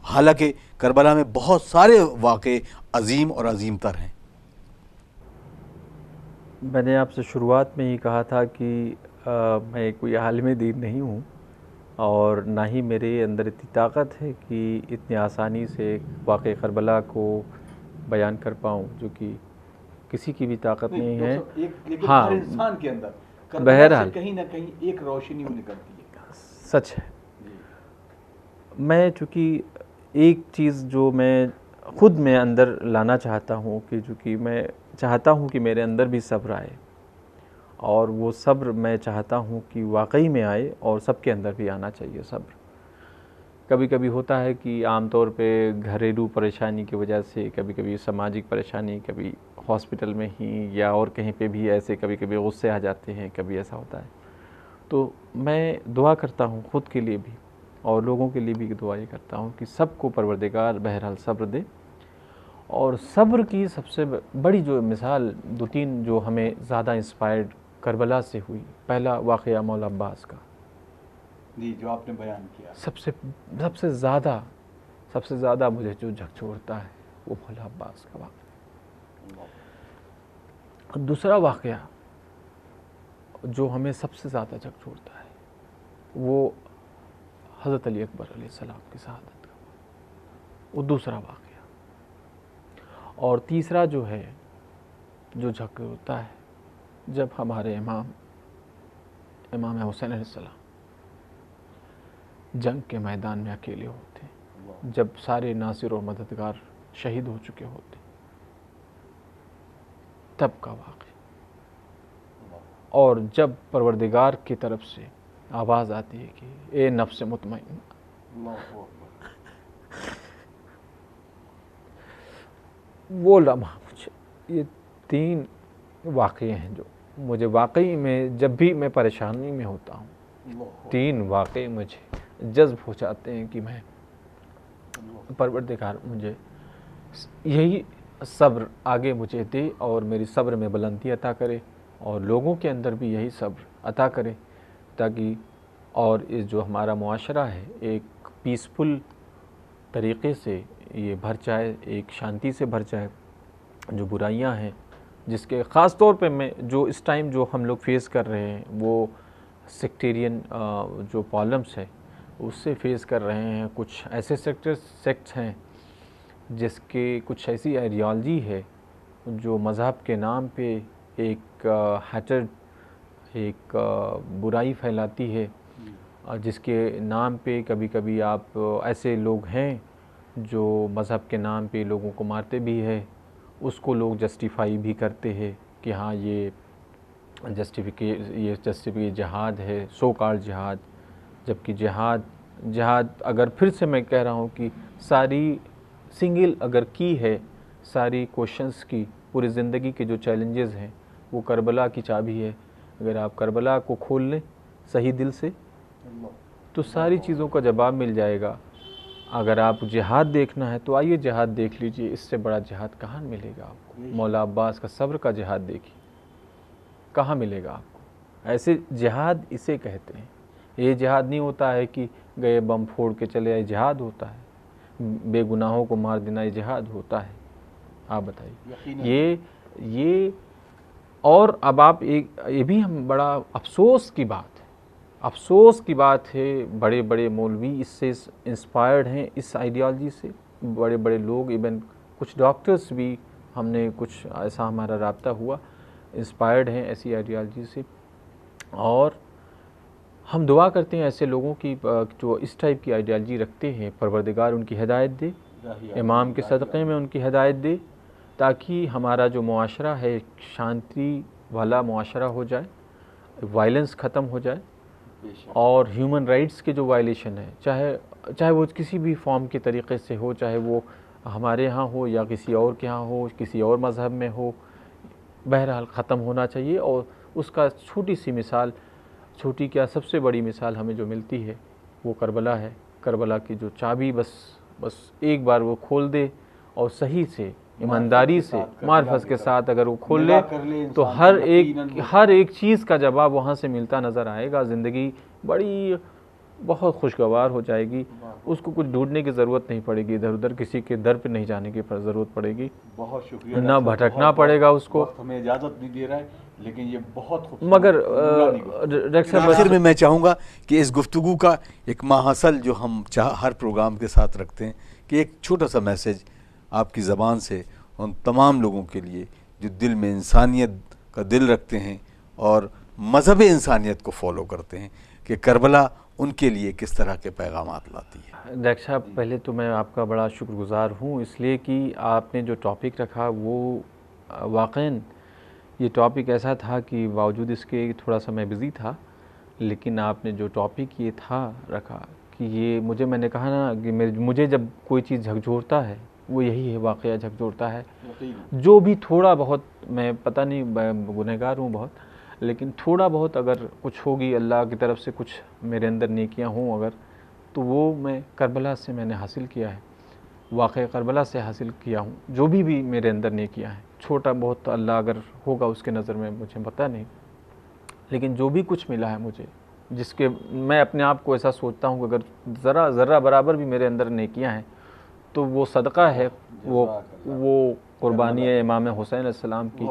Speaker 1: हालांकि करबला में बहुत सारे वाक़े अजीम और अजीम तर हैं।
Speaker 2: मैंने आपसे शुरुआत में ही कहा था कि मैं कोई आलिम दीन नहीं हूँ और ना ही मेरे अंदर इतनी ताकत है कि इतनी आसानी से वाक़े करबला को बयान कर पाऊँ, जो कि किसी की भी ताकत नहीं है।
Speaker 1: लेकिन
Speaker 2: हाँ,
Speaker 1: हर इंसान के अंदर
Speaker 2: बहरहाल
Speaker 1: कहीं ना कहीं एक रोशनी निकलती है।
Speaker 2: सच है। मैं चूँकि एक चीज़ जो मैं ख़ुद में अंदर लाना चाहता हूँ कि चूँकि मैं चाहता हूँ कि मेरे अंदर भी सब्र आए, और वो सब्र मैं चाहता हूँ कि वाकई में आए और सबके अंदर भी आना चाहिए सब्र। कभी कभी होता है कि आमतौर पे घरेलू परेशानी की वजह से, कभी कभी सामाजिक परेशानी, कभी हॉस्पिटल में ही या और कहीं पे भी ऐसे कभी कभी गुस्से आ जाते हैं, कभी ऐसा होता है। तो मैं दुआ करता हूँ ख़ुद के लिए भी और लोगों के लिए भी दुआ ये करता हूँ कि सबको परवरदिगार बहरहाल सब्र दे। और सब्र की सबसे बड़ी जो मिसाल 2-3 जो हमें ज़्यादा इंस्पायर्ड करबला से हुई, पहला वाक़या मौला अब्बास का
Speaker 1: जी, जो आपने बयान किया,
Speaker 2: सबसे ज़्यादा मुझे जो झकझोरता है वो मौला अब्बास का वाक़या। दूसरा वाक़या जो हमें सबसे ज़्यादा झकझोरता है वो हज़रत अली अकबर अलैहिस्सलाम की शहादत का, वो दूसरा वाक़या। और तीसरा जो है जो झकझोरता है, जब हमारे इमाम हुसैन अलैहिस्सलाम जंग के मैदान में अकेले होते, जब सारे नासिर और मददगार शहीद हो चुके होते, तब का वाक़या। और जब परवरदिगार की तरफ से आवाज़ आती है कि ए नफ्स मुतमइन्ना, वो लम्हा मुझे, ये 3 वाक़ये हैं जो मुझे वाकई में, जब भी मैं परेशानी में होता हूँ, 3 वाक़ये मुझे जज्ब हो जाते हैं कि मैं परवरदिगार मुझे यही सब्र आगे मुझे दे और मेरी सब्र में बुलंदी अता करे और लोगों के अंदर भी यही सब्र अता करे, ताकि और इस जो हमारा मुआशरा है एक पीसफुल तरीक़े से ये भर जाए, एक शांति से भर जाए। जो बुराइयां हैं जिसके ख़ास तौर पे मैं जो इस टाइम जो हम लोग फेस कर रहे हैं, वो सेक्टेरियन जो प्रॉब्लम्स है उससे फेस कर रहे हैं। कुछ ऐसे सेक्ट्स हैं जिसके कुछ ऐसी आइडियोलॉजी है जो मज़हब के नाम पे एक हैटेड, एक बुराई फैलाती है, जिसके नाम पे कभी कभी आप ऐसे लोग हैं जो मज़हब के नाम पे लोगों को मारते भी है, उसको लोग जस्टिफाई भी करते हैं कि हाँ ये जस्टिफिकेट जिहाद है, सो कॉल्ड जिहाद। जबकि जिहाद अगर फिर से मैं कह रहा हूँ कि सारी सिंगल अगर की है सारी क्वेश्चंस की, पूरी ज़िंदगी के जो चैलेंजेस हैं वो करबला की चाबी है। अगर आप करबला को खोल लें सही दिल से तो सारी चीज़ों का जवाब मिल जाएगा। अगर आप जिहाद देखना है तो आइए जिहाद देख लीजिए, इससे बड़ा जिहाद कहाँ मिलेगा आपको। मौला अब्बास का सब्र का जिहाद देखिए, कहाँ मिलेगा आपको। ऐसे जिहाद इसे कहते हैं। ये जिहाद नहीं होता है कि गए बम फोड़ के चले आए, जिहाद होता है बेगुनाहों को मार देना, ये जिहाद होता है। आप बताइए ये और अब आप ये भी हम बड़ा अफसोस की बात है, बड़े बड़े मौलवी इससे इंस्पायर्ड हैं, इस आइडियोलॉजी से। बड़े बड़े लोग, इवन कुछ डॉक्टर्स भी, हमने कुछ ऐसा हमारा राब्ता हुआ, इंस्पायर्ड हैं ऐसी आइडियोलॉजी से। और हम दुआ करते हैं ऐसे लोगों की जो इस टाइप की आइडियालजी रखते हैं, परवरदिगार उनकी हिदायत दे, इमाम के सदक़े में उनकी हिदायत दे, ताकि हमारा जो मुआशरा है शांति वाला मुआशरा हो जाए, वायलेंस ख़त्म हो जाए, और ह्यूमन राइट्स के जो वायलेशन है, चाहे वो किसी भी फॉर्म के तरीक़े से हो, चाहे वो हमारे यहाँ हो या किसी और के यहाँ हो, किसी और मज़हब में हो, बहरहाल ख़त्म होना चाहिए। और उसका छोटी सी मिसाल, छोटी क्या सबसे बड़ी मिसाल हमें जो मिलती है वो करबला है। करबला की जो चाबी बस एक बार वो खोल दे और सही से, ईमानदारी से, मार्फत के साथ अगर वो खोल ले तो हर एक चीज़ का जवाब वहाँ से मिलता नज़र आएगा। ज़िंदगी बड़ी बहुत खुशगवार हो जाएगी। उसको कुछ ढूंढने की ज़रूरत नहीं पड़ेगी, इधर उधर किसी के दर पे नहीं जाने की ज़रूरत पड़ेगी।
Speaker 1: बहुत शुक्रिया।
Speaker 2: ना भटकना पड़ेगा उसको।
Speaker 1: हमें इजाज़त नहीं दे रहा है, लेकिन ये बहुत
Speaker 2: मगर
Speaker 1: आखिर में मैं चाहूँगा कि इस गुफ्तगू का एक माहसल जो हम हर प्रोग्राम के साथ रखते हैं, कि एक छोटा सा मैसेज आपकी ज़बान से उन तमाम लोगों के लिए जो दिल में इंसानियत का दिल रखते हैं और मज़हब इंसानियत को फॉलो करते हैं, कि करबला उनके लिए किस तरह के पैगामात लाती है।
Speaker 2: डॉक्टर साहब, पहले तो मैं आपका बड़ा शुक्रगुज़ार हूँ, इसलिए कि आपने जो टॉपिक रखा वो वाक़ई ये टॉपिक ऐसा था कि बावजूद इसके थोड़ा सा मैं बिज़ी था, लेकिन आपने जो टॉपिक ये था रखा कि ये मैंने कहा ना कि मुझे जब कोई चीज़ झकझोरता है वो यही है, वाक़या झकझोरता है। जो भी थोड़ा बहुत, मैं पता नहीं गुनहगार हूँ बहुत, लेकिन थोड़ा बहुत अगर कुछ होगी अल्लाह की तरफ से, कुछ मेरे अंदर नेकियां हों अगर, तो वो मैं करबला से मैंने हासिल किया है, वाक़या करबला से हासिल किया हूँ। जो भी मेरे अंदर नेकियां हैं, छोटा बहुत अल्लाह अगर होगा उसके नज़र में मुझे पता नहीं, लेकिन जो भी कुछ मिला है मुझे, जिसके मैं अपने आप को ऐसा सोचता हूँ कि अगर ज़रा बराबर भी मेरे अंदर नेकियां हैं तो वो सदका है, वो कुर्बानी है इमाम हुसैन अलैहिस्सलाम की,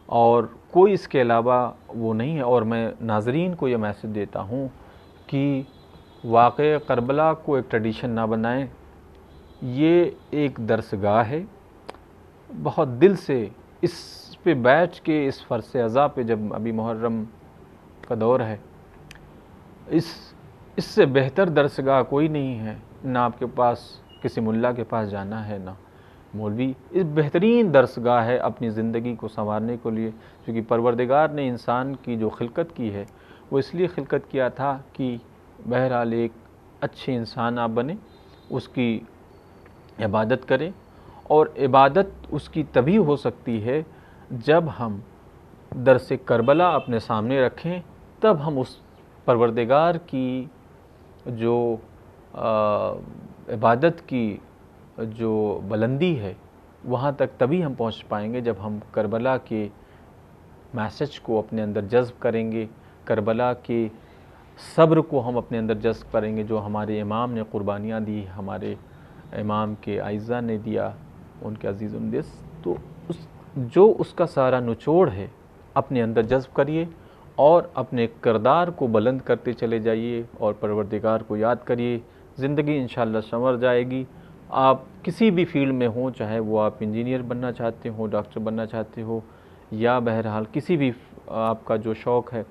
Speaker 2: और कोई इसके अलावा वो नहीं है। और मैं नाज़रीन को ये मैसेज देता हूँ कि वाक़या करबला को एक ट्रेडिशन ना बनाएं, ये एक दरसगाह है। बहुत दिल से इस पे बैठ के, इस फ़र्ज़ अज़ा पे, जब अभी मुहर्रम का दौर है, इससे बेहतर दरसगाह कोई नहीं है। ना आपके पास किसी मुल्ला के पास जाना है, ना मौलवी। इस बेहतरीन दरसगाह है अपनी ज़िंदगी को संवारने के लिए, क्योंकि परवरदिगार ने इंसान की जो खिलकत की है वो इसलिए खिलकत किया था कि बहरहाल एक अच्छे इंसान आप बने, उसकी इबादत करें। और इबादत उसकी तभी हो सकती है जब हम दरस करबला अपने सामने रखें, तब हम उस परवरदिगार की जो इबादत की जो बुलंदी है वहाँ तक तभी हम पहुँच पाएंगे जब हम करबला के मैसेज को अपने अंदर जज़्ब करेंगे, करबला के सब्र को हम अपने अंदर जज़्ब करेंगे, जो हमारे इमाम ने कुर्बानियाँ दी, हमारे इमाम के आइज़ा ने दिया, उनके अज़ीज़ उनदिस। तो उसका सारा निचोड़ है अपने अंदर जज़्ब करिए और अपने किरदार को बुलंद करते चले जाइए और परवरदिगार को याद करिए। ज़िंदगी इंशाअल्लाह संवर जाएगी। आप किसी भी फील्ड में हों, चाहे वो आप इंजीनियर बनना चाहते हो, डॉक्टर बनना चाहते हो, या बहरहाल किसी भी आपका जो शौक़ है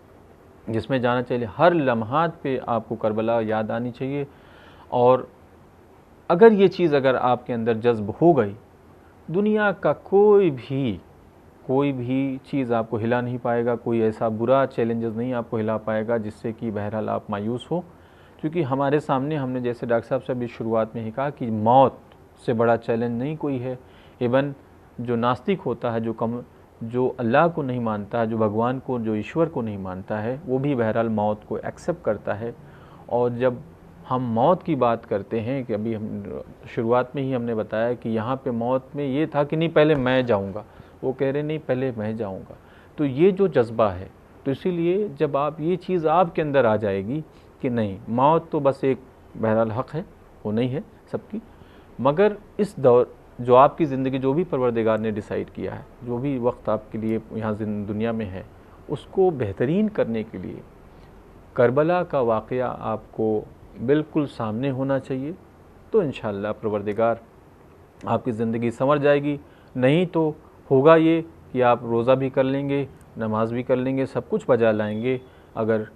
Speaker 2: जिसमें जाना चाहिए, हर लम्हात पे आपको करबला याद आनी चाहिए। और अगर ये चीज़ अगर आपके अंदर जज्ब हो गई, दुनिया का कोई भी चीज़ आपको हिला नहीं पाएगा, कोई ऐसा बुरा चैलेंजेस नहीं आपको हिला पाएगा जिससे कि बहरहाल आप मायूस हो। क्योंकि हमारे सामने, हमने जैसे डॉक्टर साहब से अभी शुरुआत में ही कहा कि मौत से बड़ा चैलेंज नहीं कोई है। इवन जो नास्तिक होता है, जो अल्लाह को नहीं मानता है, जो भगवान को, जो ईश्वर को नहीं मानता है, वो भी बहरहाल मौत को एक्सेप्ट करता है। और जब हम मौत की बात करते हैं, कि अभी हम शुरुआत में ही हमने बताया कि यहाँ पे मौत में ये था कि नहीं पहले मैं जाऊँगा, वो कह रहे नहीं पहले मैं जाऊँगा। तो ये जो जज्बा है, तो इसीलिए जब आप ये चीज़ आपके अंदर आ जाएगी कि नहीं, मौत तो बस एक बहरहाल हक़ है, वो नहीं है सबकी, मगर इस दौर जो आपकी ज़िंदगी, जो भी परवरदिगार ने डिसाइड किया है, जो भी वक्त आपके लिए यहाँ दुनिया में है, उसको बेहतरीन करने के लिए करबला का वाक़या आपको बिल्कुल सामने होना चाहिए। तो इंशाअल्लाह परवरदिगार आपकी ज़िंदगी संवर जाएगी। नहीं तो होगा ये कि आप रोज़ा भी कर लेंगे, नमाज भी कर लेंगे, सब कुछ बजा लाएंगे, अगर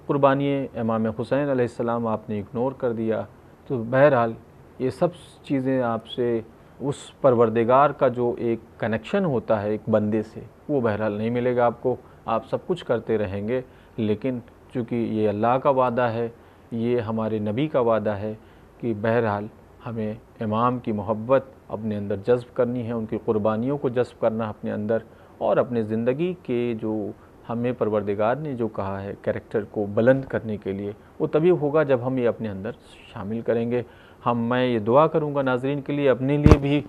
Speaker 2: कुर्बानी इमाम हुसैन अलैहिस्सलाम आपने इग्नोर कर दिया। तो बहरहाल ये सब चीज़ें आपसे उस परवरदिगार का जो एक कनेक्शन होता है एक बंदे से, वो बहरहाल नहीं मिलेगा आपको। आप सब कुछ करते रहेंगे, लेकिन चूँकि ये अल्लाह का वादा है, ये हमारे नबी का वादा है कि बहरहाल हमें इमाम की मोहब्बत अपने अंदर जज़्ब करनी है, उनकी क़ुरबानियों को जज़्ब करना अपने अंदर, और अपने ज़िंदगी के जो हमें परवरदिगार ने जो कहा है कैरेक्टर को बुलंद करने के लिए, वो तभी होगा जब हम ये अपने अंदर शामिल करेंगे। मैं ये दुआ करूँगा नाज़रीन के लिए, अपने लिए भी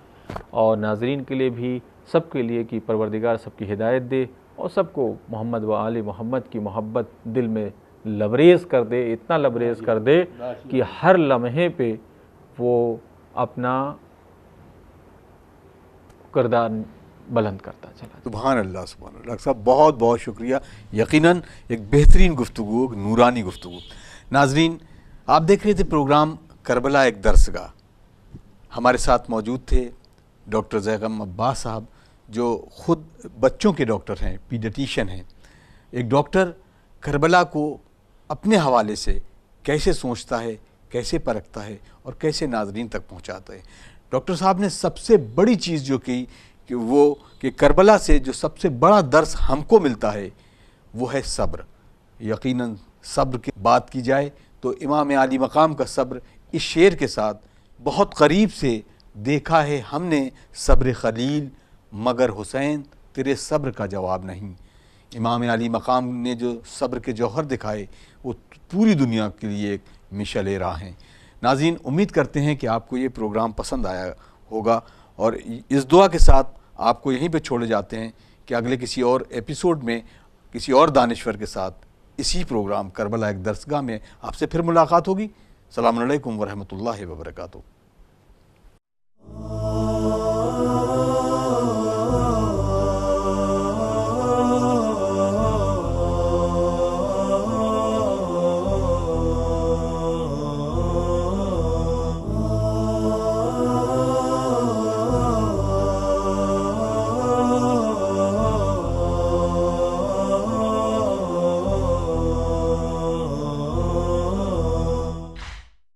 Speaker 2: और नाज़रीन के लिए भी, सब के लिए, कि परवरदिगार सबकी हिदायत दे और सबको मोहम्मद व आले मोहम्मद की मोहब्बत दिल में लबरेज़ कर दे, इतना लबरेज़ कर दे कि हर लम्हे पे वो अपना किरदार बुलंद करता चला।
Speaker 1: सुभान अल्लाह, सुभान अल्लाह। डॉक्टर साहब बहुत बहुत शुक्रिया, यकीनन एक बेहतरीन गुफ्तगू, एक नूरानी गुफ्तगू। नाजरीन, आप देख रहे थे प्रोग्राम करबला एक दरसगाह। हमारे साथ मौजूद थे डॉक्टर ज़ैगम अब्बास साहब, जो ख़ुद बच्चों के डॉक्टर हैं, पीडियाट्रिशियन हैं। एक डॉक्टर करबला को अपने हवाले से कैसे सोचता है, कैसे परखता है और कैसे नाजरीन तक पहुँचाता है। डॉक्टर साहब ने सबसे बड़ी चीज़ जो की कि वो कि करबला से जो सबसे बड़ा दर्स हमको मिलता है वो है सब्र। यकीनन सब्र की बात की जाए तो इमाम आली मकाम का सब्र इस शेर के साथ बहुत करीब से देखा है हमने, सब्र खलील मगर हुसैन तेरे सब्र का जवाब नहीं। इमाम आली मकाम ने जो सब्र के जौहर दिखाए वो पूरी दुनिया के लिए एक मिशल राह हैं। नाज़रीन, उम्मीद करते हैं कि आपको ये प्रोग्राम पसंद आया होगा और इस दुआ के साथ आपको यहीं पे छोड़े जाते हैं कि अगले किसी और एपिसोड में किसी और दानिश्वर के साथ इसी प्रोग्राम करबला एक दरसगाह में आपसे फिर मुलाकात होगी। अस्सलामु अलैकुम व रहमतुल्लाहि व बरकातुहू।